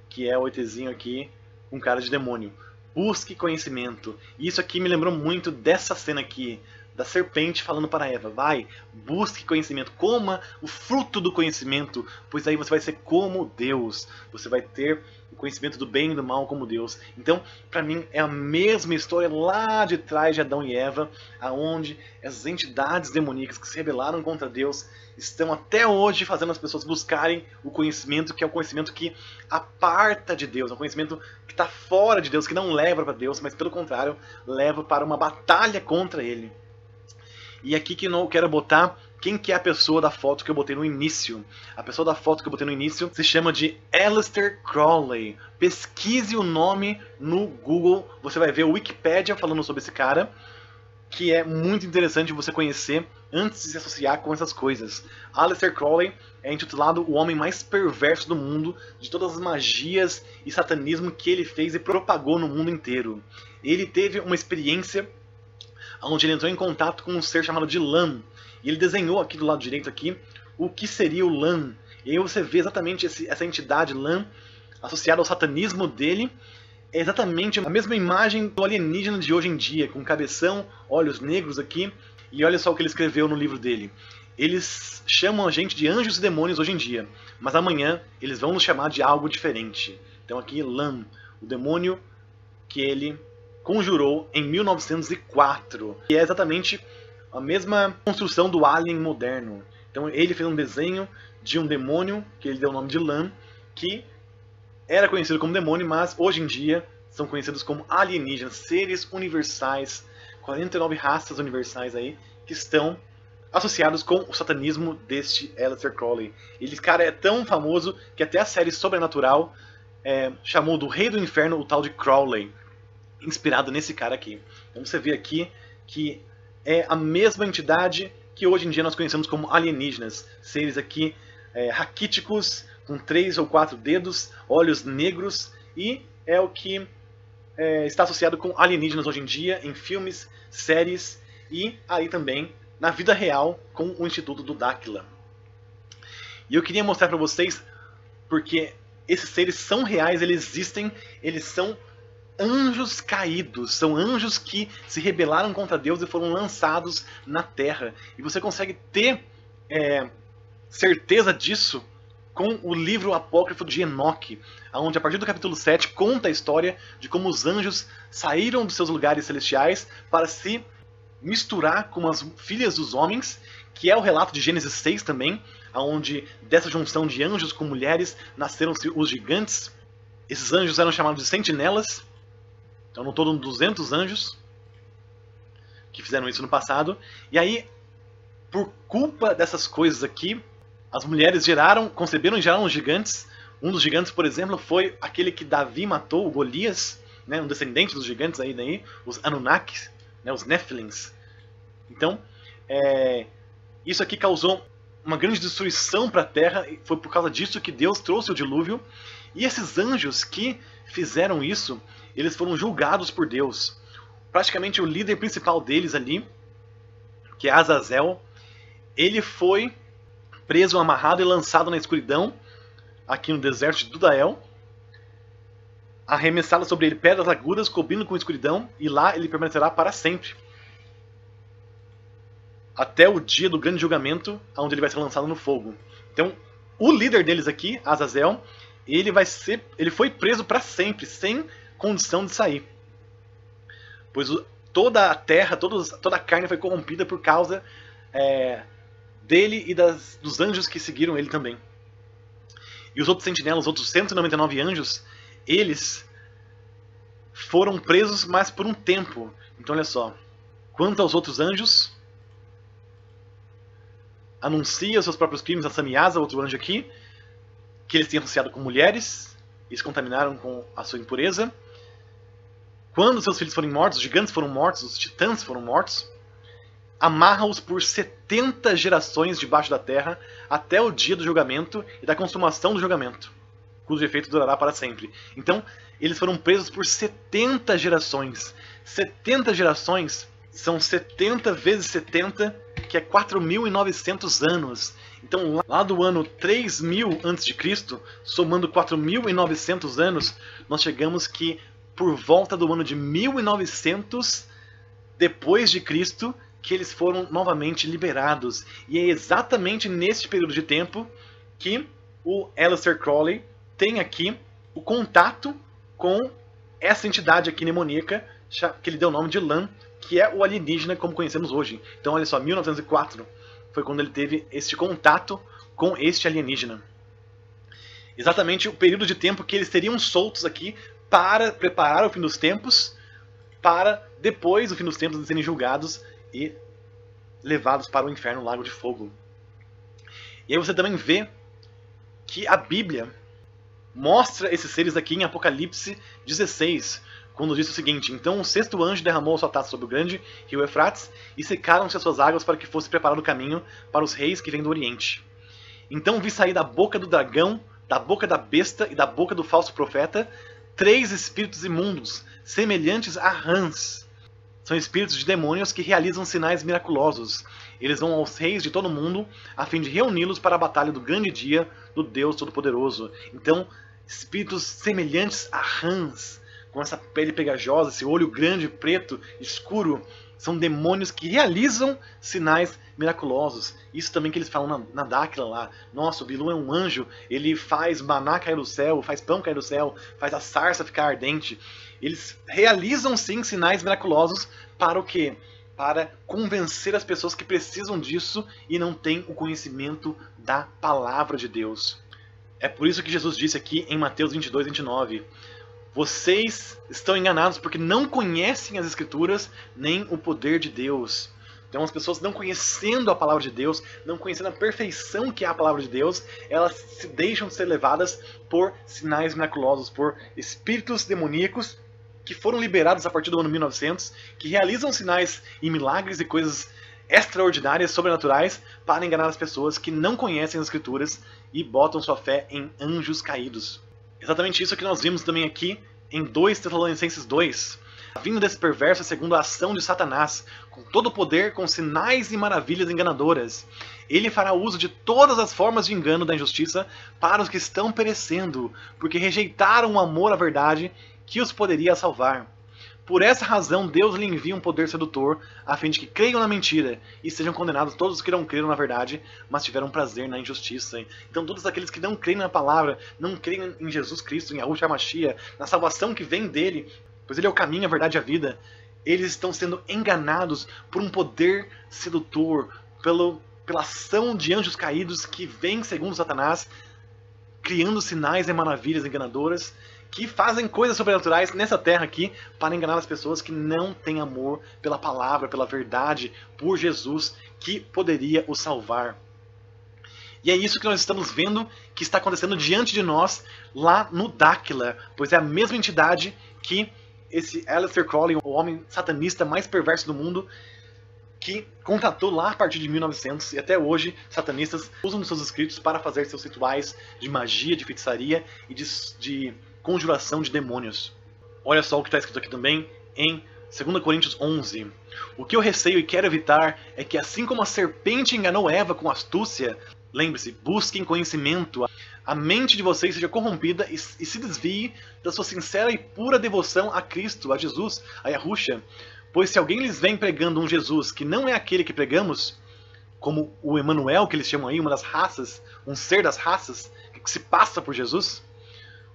que é o ETzinho aqui com cara de demônio. Busque conhecimento. E isso aqui me lembrou muito dessa cena aqui, da serpente falando para Eva, vai, busque conhecimento, coma o fruto do conhecimento, pois aí você vai ser como Deus, você vai ter o conhecimento do bem e do mal como Deus. Então, para mim, é a mesma história lá de trás de Adão e Eva, aonde essas entidades demoníacas que se rebelaram contra Deus estão até hoje fazendo as pessoas buscarem o conhecimento, que é o conhecimento que aparta de Deus, é o conhecimento que está fora de Deus, que não leva para Deus, mas pelo contrário, leva para uma batalha contra Ele. E aqui que eu quero botar quem que é a pessoa da foto que eu botei no início. A pessoa da foto que eu botei no início se chama de Aleister Crowley. Pesquise o nome no Google, você vai ver o Wikipedia falando sobre esse cara, que é muito interessante você conhecer antes de se associar com essas coisas. Aleister Crowley é intitulado o homem mais perverso do mundo, de todas as magias e satanismo que ele fez e propagou no mundo inteiro. ele teve uma experiência onde ele entrou em contato com um ser chamado de Lan. E ele desenhou aqui do lado direito aqui o que seria o Lan. E aí você vê exatamente essa entidade Lan associada ao satanismo dele. É exatamente a mesma imagem do alienígena de hoje em dia, com cabeção, olhos negros aqui. E olha só o que ele escreveu no livro dele. Eles chamam a gente de anjos e demônios hoje em dia, mas amanhã eles vão nos chamar de algo diferente. Então aqui Lan, o demônio que ele conjurou em 1904. E é exatamente a mesma construção do Alien moderno. Então ele fez um desenho de um demônio, que ele deu o nome de Lan, que era conhecido como demônio, mas hoje em dia são conhecidos como alienígenas, seres universais, 49 raças universais aí, que estão associados com o satanismo deste Aleister Crowley. Esse cara é tão famoso que até a série Sobrenatural chamou do Rei do Inferno o tal de Crowley, inspirado nesse cara aqui. Então você vê aqui que é a mesma entidade que hoje em dia nós conhecemos como alienígenas. Seres aqui raquíticos, com 3 ou 4 dedos, olhos negros, e é o que está associado com alienígenas hoje em dia, em filmes, séries, e aí também na vida real com o Instituto do Dáquila. E eu queria mostrar para vocês, porque esses seres são reais, eles existem, eles são anjos caídos, são anjos que se rebelaram contra Deus e foram lançados na Terra. E você consegue ter certeza disso com o livro apócrifo de Enoque, onde a partir do capítulo 7 conta a história de como os anjos saíram dos seus lugares celestiais para se misturar com as filhas dos homens, que é o relato de Gênesis 6 também, onde dessa junção de anjos com mulheres nasceram-se os gigantes. Esses anjos eram chamados de sentinelas, então no todo 200 anjos que fizeram isso no passado. E aí, por culpa dessas coisas aqui, as mulheres conceberam e geraram os gigantes. Um dos gigantes, por exemplo, foi aquele que Davi matou, o Golias, né, um descendente dos gigantes aí daí, os Anunnakis, né, os Nephilims. Então, isso aqui causou uma grande destruição para a Terra, e foi por causa disso que Deus trouxe o dilúvio. E esses anjos que fizeram isso, eles foram julgados por Deus. Praticamente o líder principal deles ali, que é Azazel, ele foi preso, amarrado e lançado na escuridão, aqui no deserto de Dudael, arremessada sobre ele pedras agudas, cobrindo com escuridão, e lá ele permanecerá para sempre, até o dia do grande julgamento, onde ele vai ser lançado no fogo. Então, o líder deles aqui, Azazel, ele foi preso para sempre, sem condição de sair, pois toda a terra, toda a carne foi corrompida por causa dele e dos anjos que seguiram ele também. E os outros sentinelas, os outros 199 anjos, eles foram presos, mas por um tempo. Então olha só, quanto aos outros anjos, anuncia os seus próprios crimes a Samiasa, outro anjo aqui, que eles tinham associado com mulheres, e se contaminaram com a sua impureza. Quando seus filhos forem mortos, os gigantes foram mortos, os titãs foram mortos, amarra-os por 70 gerações debaixo da terra, até o dia do julgamento e da consumação do julgamento, cujo efeito durará para sempre. Então, eles foram presos por 70 gerações. 70 gerações são 70 vezes 70, que é 4.900 anos. Então, lá do ano 3000 a.C., somando 4.900 anos, nós chegamos que por volta do ano de 1900 depois de Cristo, que eles foram novamente liberados. E é exatamente nesse período de tempo que o Aleister Crowley tem aqui o contato com essa entidade aqui demoníaca, que ele deu o nome de Lan, que é o alienígena como conhecemos hoje. Então olha só, 1904 foi quando ele teve este contato com este alienígena. Exatamente o período de tempo que eles seriam soltos aqui para preparar o fim dos tempos, para depois do fim dos tempos eles serem julgados e levados para o inferno, o lago de fogo. E aí você também vê que a Bíblia mostra esses seres aqui em Apocalipse 16, quando diz o seguinte: então o sexto anjo derramou sua taça sobre o grande rio Eufrates, e secaram-se as suas águas para que fosse preparado o caminho para os reis que vêm do Oriente. Então vi sair da boca do dragão, da boca da besta e da boca do falso profeta 3 espíritos imundos, semelhantes a rãs. São espíritos de demônios que realizam sinais miraculosos. Eles vão aos reis de todo mundo a fim de reuni-los para a batalha do grande dia do Deus Todo-Poderoso. Então, espíritos semelhantes a rãs, com essa pele pegajosa, esse olho grande, preto, escuro, são demônios que realizam sinais miraculosos. Isso também que eles falam na Dáquila lá. Nossa, o Bilu é um anjo, ele faz maná cair do céu, faz pão cair do céu, faz a sarça ficar ardente. Eles realizam sim sinais miraculosos para o quê? Para convencer as pessoas que precisam disso e não têm o conhecimento da palavra de Deus. É por isso que Jesus disse aqui em Mateus 22, 29, vocês estão enganados porque não conhecem as Escrituras nem o poder de Deus. Então as pessoas não conhecendo a palavra de Deus, não conhecendo a perfeição que é a palavra de Deus, elas se deixam de ser levadas por sinais miraculosos, por espíritos demoníacos que foram liberados a partir do ano 1900, que realizam sinais e milagres e coisas extraordinárias, sobrenaturais, para enganar as pessoas que não conhecem as Escrituras e botam sua fé em anjos caídos. Exatamente isso que nós vimos também aqui em 2 Tessalonicenses 2. Vindo desse perverso segundo a ação de Satanás, com todo o poder, com sinais e maravilhas enganadoras. Ele fará uso de todas as formas de engano da injustiça para os que estão perecendo, porque rejeitaram o amor à verdade que os poderia salvar. Por essa razão, Deus lhe envia um poder sedutor, a fim de que creiam na mentira, e sejam condenados todos os que não creram na verdade, mas tiveram prazer na injustiça. Então todos aqueles que não creem na palavra, não creem em Jesus Cristo, em Yahushua Mashiach, na salvação que vem dele, pois ele é o caminho, a verdade e a vida, eles estão sendo enganados por um poder sedutor, pela ação de anjos caídos que vem segundo Satanás, criando sinais e maravilhas enganadoras, que fazem coisas sobrenaturais nessa terra aqui para enganar as pessoas que não têm amor pela palavra, pela verdade, por Jesus, que poderia os salvar. E é isso que nós estamos vendo que está acontecendo diante de nós lá no Dáquila, pois é a mesma entidade que esse Aleister Crowley, o homem satanista mais perverso do mundo, que contratou lá a partir de 1900 e até hoje satanistas usam nos seus escritos para fazer seus rituais de magia, de feitiçaria e de conjuração de demônios. Olha só o que está escrito aqui também em 2 Coríntios 11. O que eu receio e quero evitar é que assim como a serpente enganou Eva com astúcia, lembre-se, busquem conhecimento, a mente de vocês seja corrompida e se desvie da sua sincera e pura devoção a Cristo, a Jesus, a Yahushua. Pois se alguém lhes vem pregando um Jesus que não é aquele que pregamos, como o Emanuel, que eles chamam aí, uma das raças, um ser das raças, que se passa por Jesus,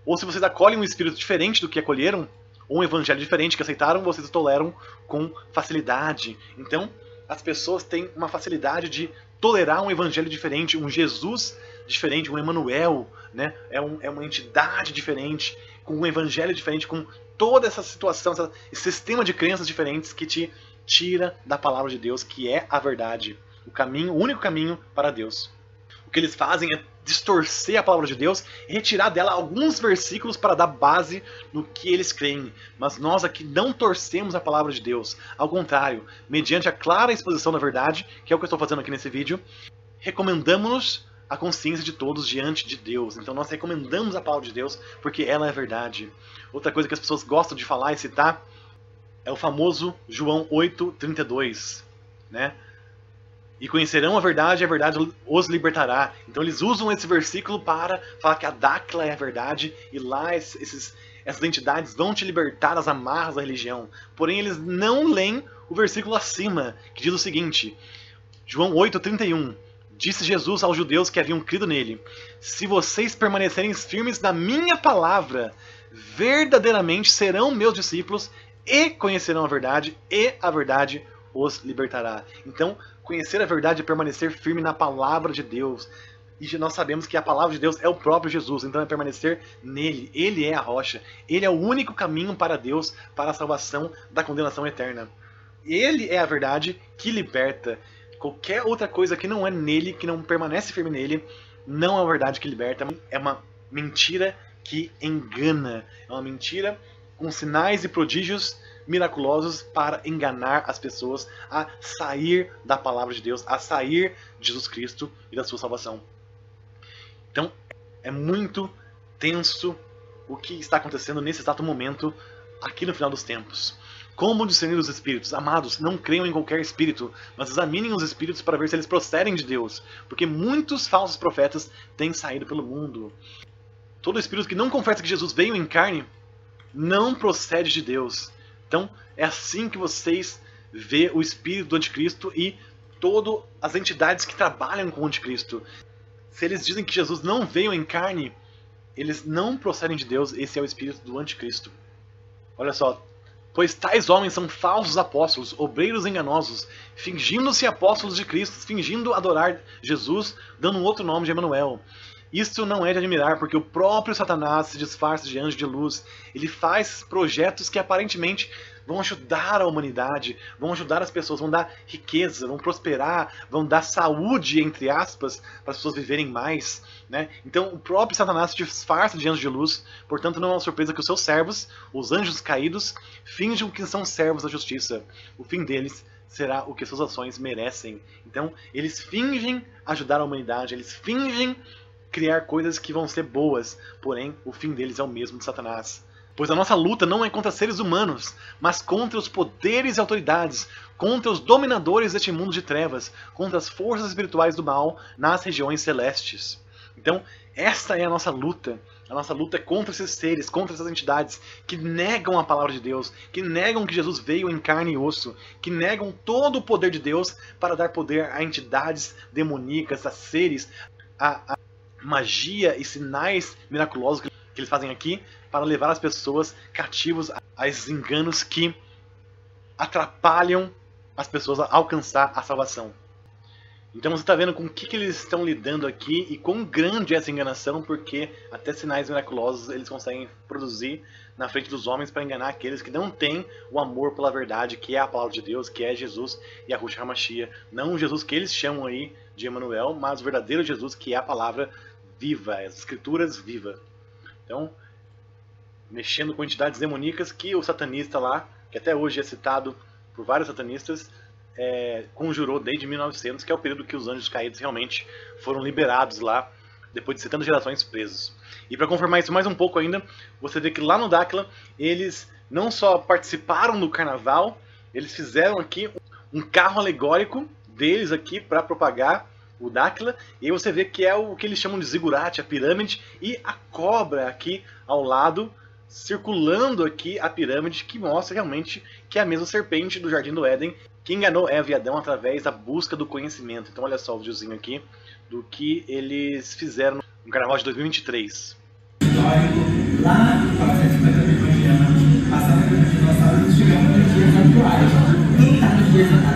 ou se vocês acolhem um espírito diferente do que acolheram, ou um evangelho diferente que aceitaram, vocês o toleram com facilidade. Então, as pessoas têm uma facilidade de tolerar um evangelho diferente, um Jesus diferente, um Emanuel, né? É uma entidade diferente, com um evangelho diferente, com toda essa situação, esse sistema de crenças diferentes que te tira da palavra de Deus, que é a verdade, o único caminho para Deus. O que eles fazem é distorcer a palavra de Deus e retirar dela alguns versículos para dar base no que eles creem. Mas nós aqui não torcemos a palavra de Deus. Ao contrário, mediante a clara exposição da verdade, que é o que eu estou fazendo aqui nesse vídeo, recomendamos-nos a consciência de todos diante de Deus. Então nós recomendamos a palavra de Deus porque ela é verdade. Outra coisa que as pessoas gostam de falar e citar é o famoso João 8:32, né? E conhecerão a verdade os libertará. Então eles usam esse versículo para falar que a Dáquila é a verdade e lá essas entidades vão te libertar das amarras da religião. Porém eles não leem o versículo acima, que diz o seguinte, João 8:31. Disse Jesus aos judeus que haviam crido nele, se vocês permanecerem firmes na minha palavra, verdadeiramente serão meus discípulos e conhecerão a verdade os libertará. Então, conhecer a verdade é permanecer firme na palavra de Deus. E nós sabemos que a palavra de Deus é o próprio Jesus, então é permanecer nele. Ele é a rocha. Ele é o único caminho para Deus, para a salvação da condenação eterna. Ele é a verdade que liberta. Qualquer outra coisa que não é nele, que não permanece firme nele, não é a verdade que liberta. É uma mentira que engana. É uma mentira com sinais e prodígios miraculosos para enganar as pessoas a sair da palavra de Deus, a sair de Jesus Cristo e da sua salvação. Então, é muito tenso o que está acontecendo nesse exato momento aqui no final dos tempos. Como discernir os espíritos? Amados, não creiam em qualquer espírito, mas examinem os espíritos para ver se eles procedem de Deus, porque muitos falsos profetas têm saído pelo mundo. Todo espírito que não confessa que Jesus veio em carne não procede de Deus. Então, é assim que vocês vê o espírito do anticristo e todas as entidades que trabalham com o anticristo. Se eles dizem que Jesus não veio em carne, eles não procedem de Deus. Esse é o espírito do anticristo. Olha só. Pois tais homens são falsos apóstolos, obreiros enganosos, fingindo-se apóstolos de Cristo, fingindo adorar Jesus, dando um outro nome de Emanuel. Isso não é de admirar, porque o próprio Satanás se disfarça de anjo de luz. Ele faz projetos que aparentemente vão ajudar a humanidade, vão ajudar as pessoas, vão dar riqueza, vão prosperar, vão dar saúde, entre aspas, para as pessoas viverem mais, né? Então o próprio Satanás se disfarça de anjo de luz, portanto não é uma surpresa que os seus servos, os anjos caídos, fingem que são servos da justiça. O fim deles será o que suas ações merecem. Então eles fingem ajudar a humanidade, eles fingem criar coisas que vão ser boas, porém o fim deles é o mesmo de Satanás. Pois a nossa luta não é contra seres humanos, mas contra os poderes e autoridades, contra os dominadores deste mundo de trevas, contra as forças espirituais do mal nas regiões celestes. Então, essa é a nossa luta. A nossa luta é contra esses seres, contra essas entidades que negam a palavra de Deus, que negam que Jesus veio em carne e osso, que negam todo o poder de Deus para dar poder a entidades demoníacas, a seres, a magia e sinais miraculosos que eles fazem aqui para levar as pessoas cativos a esses enganos que atrapalham as pessoas a alcançar a salvação. Então você está vendo com o que eles estão lidando aqui e quão grande é essa enganação, porque até sinais miraculosos eles conseguem produzir na frente dos homens para enganar aqueles que não têm o amor pela verdade, que é a palavra de Deus, que é Jesus e a Yahushua HaMashiach. Não o Jesus que eles chamam aí de Emanuel, mas o verdadeiro Jesus, que é a palavra viva, as escrituras vivas. Então, mexendo com entidades demoníacas que o satanista lá, que até hoje é citado por vários satanistas, conjurou desde 1900, que é o período que os anjos caídos realmente foram liberados lá, depois de 70 gerações presos. E para confirmar isso mais um pouco ainda, você vê que lá no Dáquila, eles não só participaram do carnaval, eles fizeram aqui um carro alegórico deles aqui para propagar o Dáquila, e aí você vê que é o que eles chamam de zigurate, a pirâmide, e a cobra aqui ao lado, circulando aqui a pirâmide, que mostra realmente que é a mesma serpente do Jardim do Éden, que enganou Eva e Adão através da busca do conhecimento. Então olha só o videozinho aqui do que eles fizeram no Carnaval de 2023. Lá para 150 anos, passando pelos dinossauros, chegamos nos dias atuais. Quem está nos dias atuais?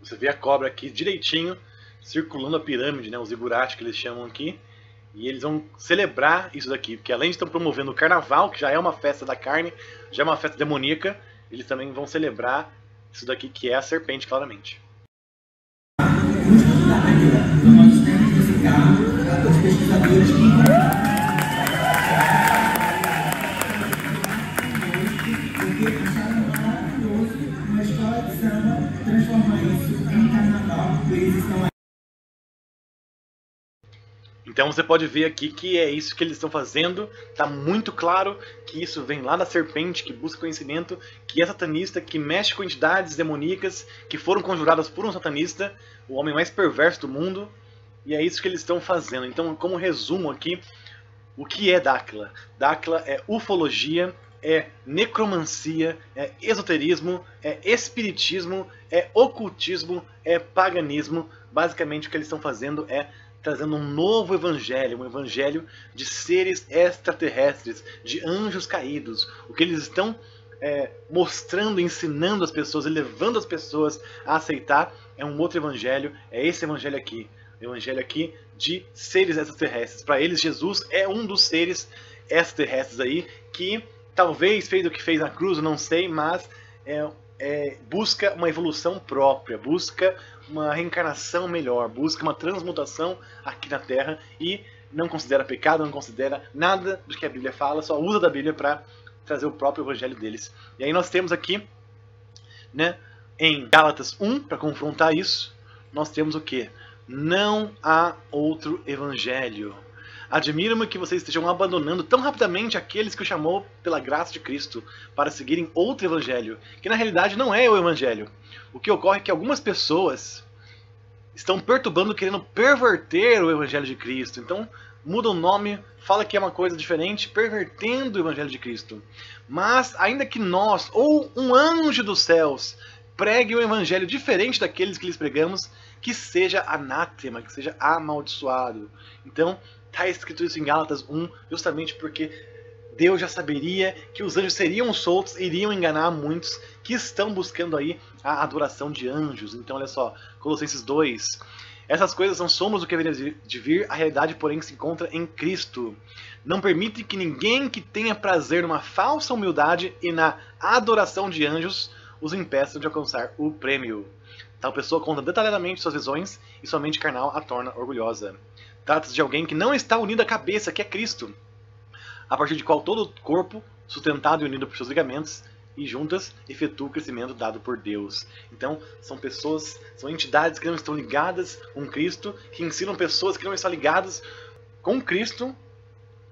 Você vê a cobra aqui direitinho, circulando a pirâmide, né, os zigurate que eles chamam aqui. E eles vão celebrar isso daqui, porque além de estar promovendo o carnaval, que já é uma festa da carne, já é uma festa demoníaca, eles também vão celebrar isso daqui, que é a serpente, claramente. Nós temos esse carro para os pesquisadores que porque acharam maravilhoso uma escola de samba transformar isso em carnaval, eles estão aí. Então você pode ver aqui que é isso que eles estão fazendo, está muito claro que isso vem lá da serpente, que busca conhecimento, que é satanista, que mexe com entidades demoníacas, que foram conjuradas por um satanista, o homem mais perverso do mundo, e é isso que eles estão fazendo. Então, como resumo aqui, o que é Dáquila? Dáquila é ufologia, é necromancia, é esoterismo, é espiritismo, é ocultismo, é paganismo. Basicamente o que eles estão fazendo é trazendo um novo evangelho, um evangelho de seres extraterrestres, de anjos caídos. O que eles estão mostrando, ensinando as pessoas e levando as pessoas a aceitar é um outro evangelho, é esse evangelho aqui. O evangelho aqui de seres extraterrestres. Para eles, Jesus é um dos seres extraterrestres aí, que talvez fez o que fez na cruz, eu não sei, mas busca uma evolução própria, busca uma reencarnação melhor, busca uma transmutação aqui na Terra e não considera pecado, não considera nada do que a Bíblia fala, só usa da Bíblia para trazer o próprio evangelho deles. E aí nós temos aqui, né, em Gálatas 1, para confrontar isso, nós temos o quê? Não há outro evangelho. Admiro-me que vocês estejam abandonando tão rapidamente aqueles que o chamou pela graça de Cristo para seguirem outro evangelho, que na realidade não é o evangelho. O que ocorre é que algumas pessoas estão perturbando, querendo perverter o evangelho de Cristo. Então, muda o nome, fala que é uma coisa diferente, pervertendo o evangelho de Cristo. Mas, ainda que nós, ou um anjo dos céus, pregue um evangelho diferente daqueles que lhes pregamos, que seja anátema, que seja amaldiçoado. Então, está escrito isso em Gálatas 1, justamente porque Deus já saberia que os anjos seriam soltos, iriam enganar muitos que estão buscando aí a adoração de anjos. Então, olha só, Colossenses 2. Essas coisas são sombras do que haveria de vir, a realidade, porém, se encontra em Cristo. Não permite que ninguém que tenha prazer numa falsa humildade e na adoração de anjos os impeça de alcançar o prêmio. Tal pessoa conta detalhadamente suas visões e sua mente carnal a torna orgulhosa. Trata-se de alguém que não está unido à cabeça, que é Cristo, a partir de qual todo o corpo, sustentado e unido por seus ligamentos e juntas, efetua o crescimento dado por Deus. Então, são pessoas, são entidades que não estão ligadas com Cristo, que ensinam pessoas que não estão ligadas com Cristo,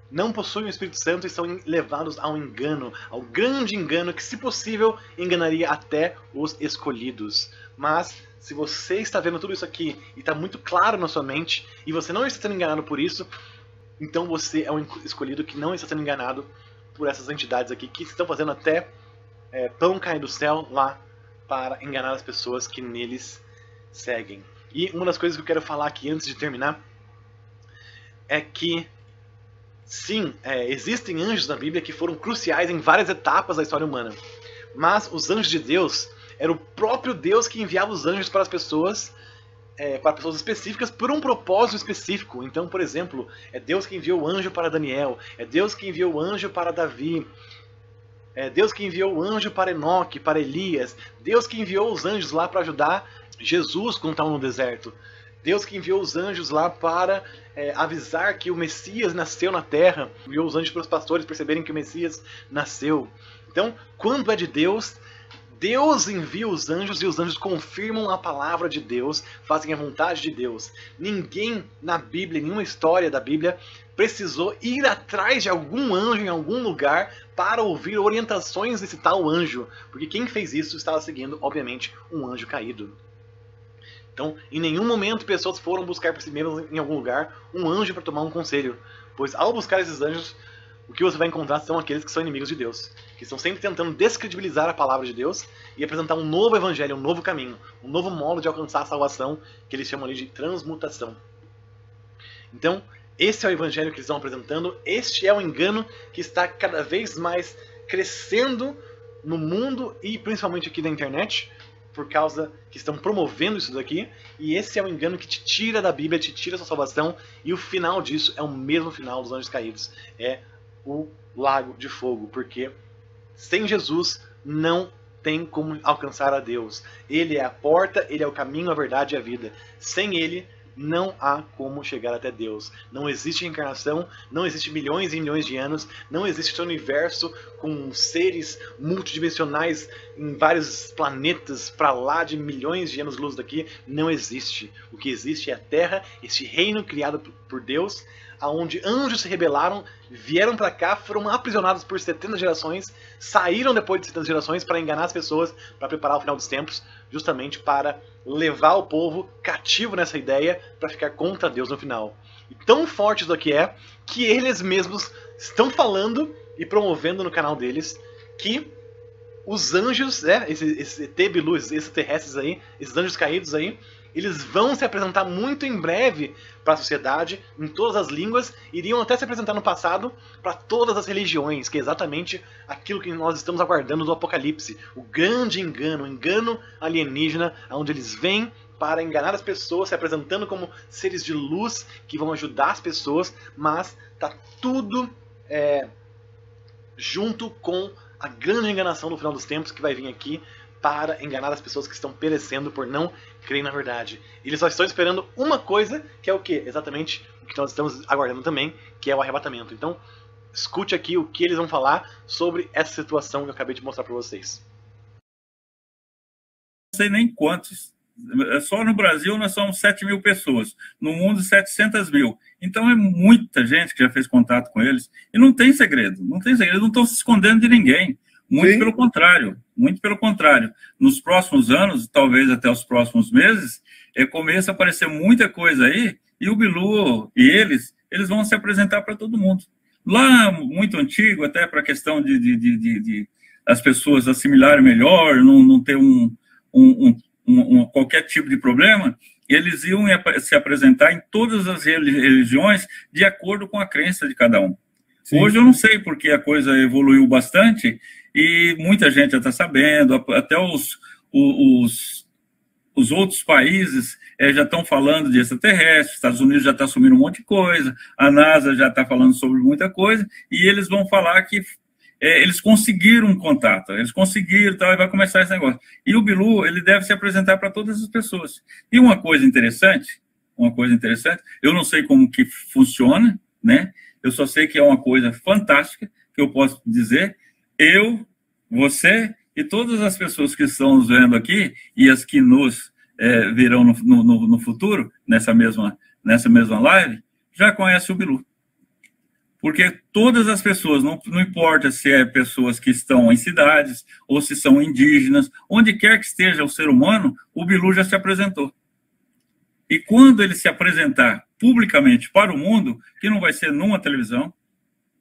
não possuem o Espírito Santo e são levados ao engano, ao grande engano que, se possível, enganaria até os escolhidos. Mas, se você está vendo tudo isso aqui e está muito claro na sua mente, e você não está sendo enganado por isso, então você é um escolhido que não está sendo enganado por essas entidades aqui, que estão fazendo até pão cair do céu lá para enganar as pessoas que neles seguem. E uma das coisas que eu quero falar aqui antes de terminar é que sim, existem anjos na Bíblia que foram cruciais em várias etapas da história humana. Mas os anjos de Deus, era o próprio Deus que enviava os anjos para as pessoas, para pessoas específicas, por um propósito específico. Então, por exemplo, é Deus que enviou o anjo para Daniel, é Deus que enviou o anjo para Davi, é Deus que enviou o anjo para Enoque, para Elias, Deus que enviou os anjos lá para ajudar Jesus quando estava no deserto. Deus que enviou os anjos lá para avisar que o Messias nasceu na terra. Enviou os anjos para os pastores perceberem que o Messias nasceu. Então, quando é de Deus, Deus envia os anjos e os anjos confirmam a palavra de Deus, fazem a vontade de Deus. Ninguém na Bíblia, nenhuma história da Bíblia, precisou ir atrás de algum anjo em algum lugar para ouvir orientações desse tal anjo. Porque quem fez isso estava seguindo, obviamente, um anjo caído. Então, em nenhum momento pessoas foram buscar por si mesmas em algum lugar um anjo para tomar um conselho. Pois ao buscar esses anjos, o que você vai encontrar são aqueles que são inimigos de Deus. Que estão sempre tentando descredibilizar a palavra de Deus e apresentar um novo evangelho, um novo caminho, um novo modo de alcançar a salvação, que eles chamam ali de transmutação. Então, esse é o evangelho que eles estão apresentando, este é o engano que está cada vez mais crescendo no mundo e principalmente aqui na internet, por causa que estão promovendo isso daqui, e esse é o engano que te tira da Bíblia, te tira da sua salvação, e o final disso é o mesmo final dos anjos caídos, é o lago de fogo, porque sem Jesus não tem como alcançar a Deus. Ele é a porta, ele é o caminho, a verdade e a vida. Sem ele, não há como chegar até Deus. Não existe reencarnação, não existe milhões e milhões de anos, não existe esse universo com seres multidimensionais em vários planetas para lá de milhões de anos-luz daqui. Não existe. O que existe é a Terra, esse reino criado por Deus, onde anjos se rebelaram, vieram para cá, foram aprisionados por 70 gerações, saíram depois de 70 gerações para enganar as pessoas, para preparar o final dos tempos, justamente para levar o povo cativo nessa ideia, para ficar contra Deus no final. E tão forte isso aqui é, que eles mesmos estão falando e promovendo no canal deles que os anjos, esses ET Bilu, esses terrestres aí, esses anjos caídos aí, eles vão se apresentar muito em breve para a sociedade, em todas as línguas, iriam até se apresentar no passado para todas as religiões, que é exatamente aquilo que nós estamos aguardando do Apocalipse. O grande engano, o engano alienígena, onde eles vêm para enganar as pessoas, se apresentando como seres de luz que vão ajudar as pessoas, mas está tudo junto com a grande enganação no final dos tempos que vai vir aqui para enganar as pessoas que estão perecendo por não crerem na verdade. Eles só estão esperando uma coisa, que é o quê? Exatamente o que nós estamos aguardando também, que é o arrebatamento. Então, escute aqui o que eles vão falar sobre essa situação que eu acabei de mostrar para vocês. Não sei nem quantos Só no Brasil nós somos 7 mil pessoas, no mundo 700 mil. Então é muita gente que já fez contato com eles. E não tem segredo, não estão se escondendo de ninguém. Muito pelo contrário, muito pelo contrário. Nos próximos anos, talvez até os próximos meses, começa a aparecer muita coisa aí, e o Bilu e eles vão se apresentar para todo mundo. Lá, muito antigo, até para a questão de as pessoas assimilarem melhor, não ter qualquer tipo de problema, eles iam se apresentar em todas as religiões de acordo com a crença de cada um. Sim. Hoje eu não sei porque a coisa evoluiu bastante e muita gente já está sabendo, até os outros países já estão falando de extraterrestres, Estados Unidos já está assumindo um monte de coisa, a NASA já está falando sobre muita coisa, e eles vão falar que eles conseguiram um contato, eles conseguiram, tal, e vai começar esse negócio. E o Bilu, ele deve se apresentar para todas as pessoas. E uma coisa interessante, eu não sei como que funciona, né? Eu só sei que é uma coisa fantástica, que eu posso dizer, eu, você e todas as pessoas que estão nos vendo aqui, e as que nos virão no futuro, nessa mesma live, já conhecem o Bilu. Porque todas as pessoas, não importa se é pessoas que estão em cidades, ou se são indígenas, onde quer que esteja o ser humano, o Bilu já se apresentou. E quando ele se apresentar publicamente para o mundo, que não vai ser numa televisão,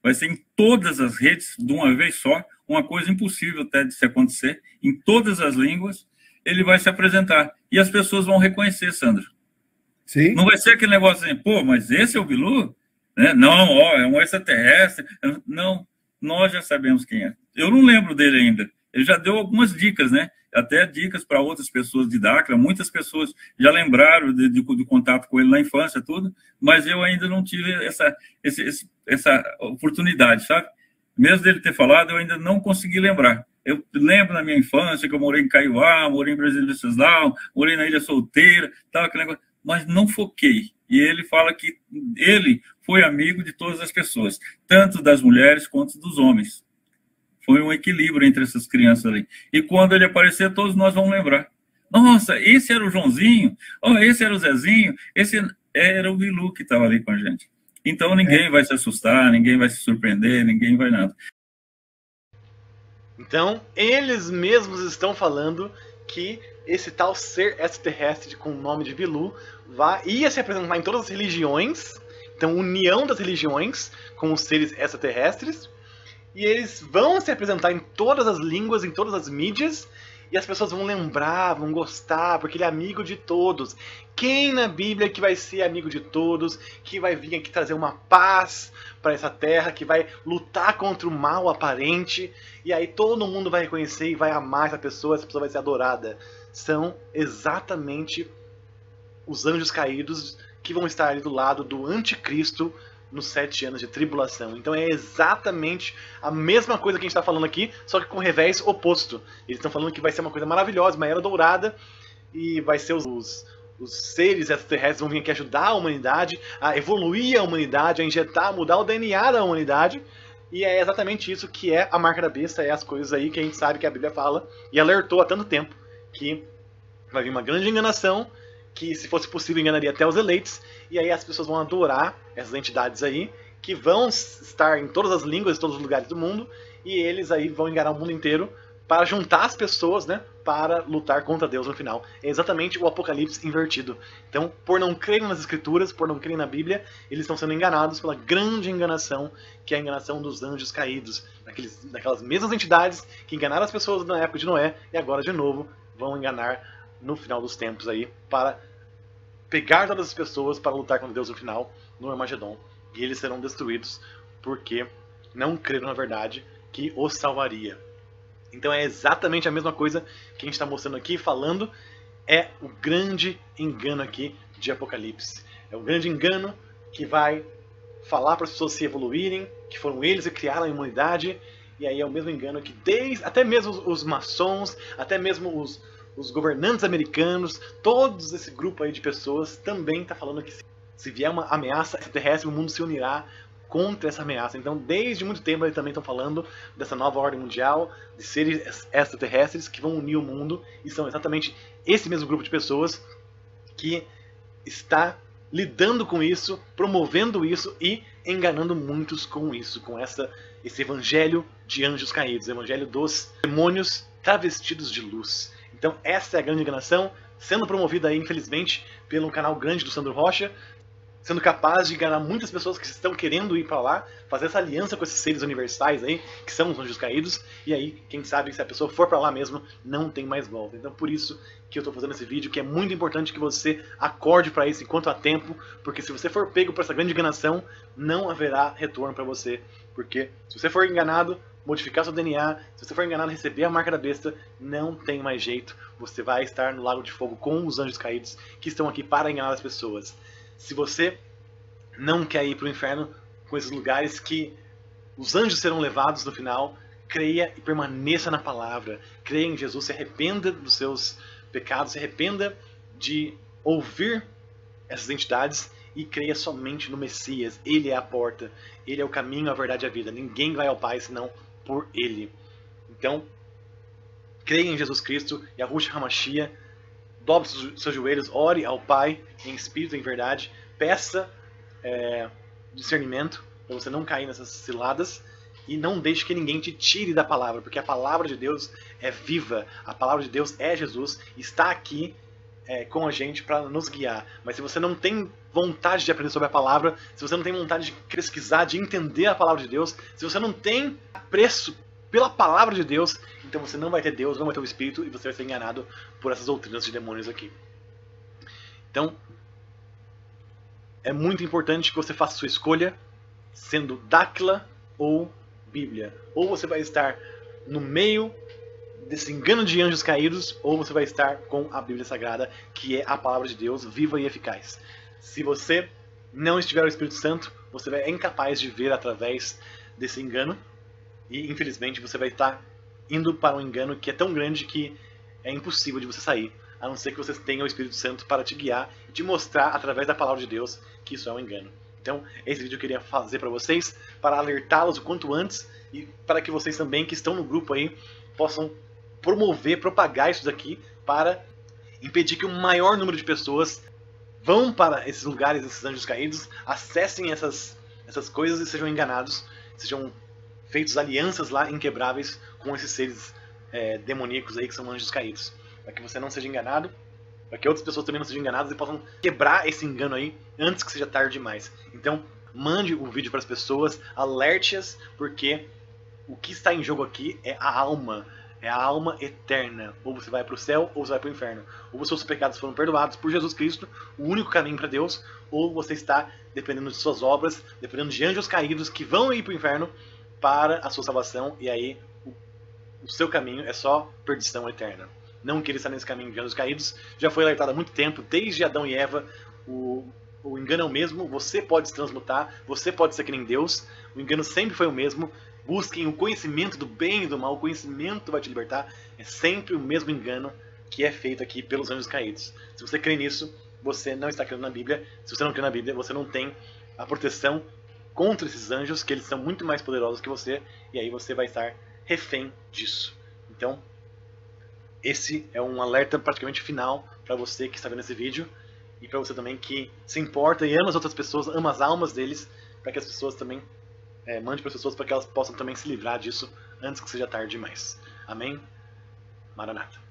vai ser em todas as redes, de uma vez só, uma coisa impossível até de se acontecer, em todas as línguas, ele vai se apresentar. E as pessoas vão reconhecer, Sandro. Sim. Não vai ser aquele negócio assim, pô, mas esse é o Bilu? Não, é um extraterrestre. Não, nós já sabemos quem é. Eu não lembro dele ainda. Ele já deu algumas dicas, né? Até dicas para outras pessoas de Dáquila. Muitas pessoas já lembraram de contato com ele na infância, tudo, mas eu ainda não tive essa oportunidade, sabe? Mesmo dele ter falado, eu ainda não consegui lembrar. Eu lembro na minha infância que eu morei em Caiuá, morei em Brasília do Venceslau, morei na Ilha Solteira, tal, aquele negócio, mas não foquei. E ele fala que ele foi amigo de todas as pessoas, tanto das mulheres quanto dos homens. Foi um equilíbrio entre essas crianças ali. E quando ele aparecer, todos nós vamos lembrar. Nossa, esse era o Joãozinho, esse era o Zezinho, esse era o Bilu que estava ali com a gente. Então ninguém vai se assustar, ninguém vai se surpreender, ninguém vai nada. Então, eles mesmos estão falando que esse tal ser extraterrestre com o nome de Bilu ia se apresentar em todas as religiões, então união das religiões com os seres extraterrestres, e eles vão se apresentar em todas as línguas, em todas as mídias, e as pessoas vão lembrar, vão gostar, porque ele é amigo de todos. Quem na Bíblia que vai ser amigo de todos, que vai vir aqui trazer uma paz para essa terra, que vai lutar contra o mal aparente, e aí todo mundo vai reconhecer e vai amar essa pessoa vai ser adorada. São exatamente os anjos caídos que vão estar ali do lado do anticristo nos 7 anos de tribulação. Então é exatamente a mesma coisa que a gente está falando aqui, só que com o revés oposto. Eles estão falando que vai ser uma coisa maravilhosa, uma era dourada, e vai ser os seres extraterrestres vão vir aqui ajudar a humanidade, a evoluir a humanidade, a injetar, a mudar o DNA da humanidade. E é exatamente isso que é a marca da besta, é as coisas aí que a gente sabe que a Bíblia fala, e alertou há tanto tempo que vai vir uma grande enganação, que se fosse possível enganaria até os eleitos, e aí as pessoas vão adorar essas entidades aí, que vão estar em todas as línguas, em todos os lugares do mundo, e eles aí vão enganar o mundo inteiro para juntar as pessoas, né, para lutar contra Deus no final. É exatamente o Apocalipse invertido. Então, por não crerem nas Escrituras, por não crerem na Bíblia, eles estão sendo enganados pela grande enganação, que é a enganação dos anjos caídos, daquelas mesmas entidades que enganaram as pessoas na época de Noé, e agora de novo vão enganar no final dos tempos aí, para pegar todas as pessoas para lutar contra Deus no final, no Armagedon, e eles serão destruídos porque não creram na verdade que os salvaria. Então é exatamente a mesma coisa que a gente está mostrando aqui, falando, é o grande engano aqui de Apocalipse. É o grande engano que vai falar para as pessoas se evoluírem, que foram eles que criaram a humanidade, e aí é o mesmo engano que até mesmo os maçons, até mesmo os governantes americanos, todos esse grupo aí de pessoas também está falando que se vier uma ameaça extraterrestre, o mundo se unirá contra essa ameaça. Então, desde muito tempo eles também estão falando dessa nova ordem mundial, de seres extraterrestres que vão unir o mundo, e são exatamente esse mesmo grupo de pessoas que está lidando com isso, promovendo isso e enganando muitos com isso, com esse evangelho de anjos caídos, o evangelho dos demônios travestidos de luz. Então essa é a grande enganação, sendo promovida aí, infelizmente, pelo canal grande do Sandro Rocha, sendo capaz de enganar muitas pessoas que estão querendo ir para lá, fazer essa aliança com esses seres universais aí, que são os anjos caídos, e aí, quem sabe, se a pessoa for para lá mesmo, não tem mais volta. Então por isso que eu estou fazendo esse vídeo, que é muito importante que você acorde para isso enquanto há tempo, porque se você for pego por essa grande enganação, não haverá retorno para você, porque se você for enganado, modificar seu DNA, se você for enganado, receber a marca da besta, não tem mais jeito, você vai estar no lago de fogo com os anjos caídos, que estão aqui para enganar as pessoas. Se você não quer ir para o inferno com esses lugares que os anjos serão levados no final, creia e permaneça na palavra. Creia em Jesus, se arrependa dos seus pecados, se arrependa de ouvir essas entidades e creia somente no Messias. Ele é a porta, ele é o caminho, a verdade e a vida. Ninguém vai ao Pai senão por ele. Então, creia em Jesus Cristo, Yahushua HaMashiach, dobre seus joelhos, ore ao Pai em espírito e em verdade, peça discernimento para você não cair nessas ciladas e não deixe que ninguém te tire da palavra, porque a palavra de Deus é viva, a palavra de Deus é Jesus, está aqui com a gente para nos guiar. Mas se você não tem vontade de aprender sobre a palavra, se você não tem vontade de pesquisar, de entender a palavra de Deus, se você não tem apreço pela palavra de Deus, então você não vai ter Deus, não vai ter o Espírito e você vai ser enganado por essas doutrinas de demônios aqui. Então, é muito importante que você faça a sua escolha, sendo Dáquila ou Bíblia. Ou você vai estar no meio desse engano de anjos caídos, ou você vai estar com a Bíblia Sagrada, que é a palavra de Deus, viva e eficaz. Se você não estiver no Espírito Santo, você é incapaz de ver através desse engano, e infelizmente você vai estar indo para um engano que é tão grande que é impossível de você sair, a não ser que você tenha o Espírito Santo para te guiar e te mostrar através da palavra de Deus que isso é um engano. Então, esse vídeo eu queria fazer para vocês, para alertá-los o quanto antes e para que vocês também que estão no grupo aí possam promover, propagar isso daqui para impedir que o maior número de pessoas vão para esses lugares, esses anjos caídos, acessem essas coisas e sejam enganados, sejam feitos alianças lá inquebráveis com esses seres demoníacos aí que são anjos caídos. Para que você não seja enganado, para que outras pessoas também não sejam enganadas e possam quebrar esse engano aí antes que seja tarde demais. Então, mande o vídeo para as pessoas, alerte-as, porque o que está em jogo aqui é a alma eterna. Ou você vai para o céu, ou você vai para o inferno. Ou os seus pecados foram perdoados por Jesus Cristo, o único caminho para Deus, ou você está dependendo de suas obras, dependendo de anjos caídos que vão ir para o inferno para a sua salvação, e aí o seu caminho é só perdição eterna. Não queira estar nesse caminho de anjos caídos, já foi alertado há muito tempo, desde Adão e Eva, o engano é o mesmo, você pode se transmutar, você pode ser que nem Deus, o engano sempre foi o mesmo, busquem o conhecimento do bem e do mal, o conhecimento vai te libertar, é sempre o mesmo engano que é feito aqui pelos anjos caídos. Se você crê nisso, você não está crendo na Bíblia, se você não crê na Bíblia, você não tem a proteção contra esses anjos, que eles são muito mais poderosos que você, e aí você vai estar refém disso. Então, esse é um alerta praticamente final para você que está vendo esse vídeo e para você também que se importa e ama as outras pessoas, ama as almas deles, para que as pessoas também mande para as pessoas para que elas possam também se livrar disso antes que seja tarde demais. Amém? Maranata.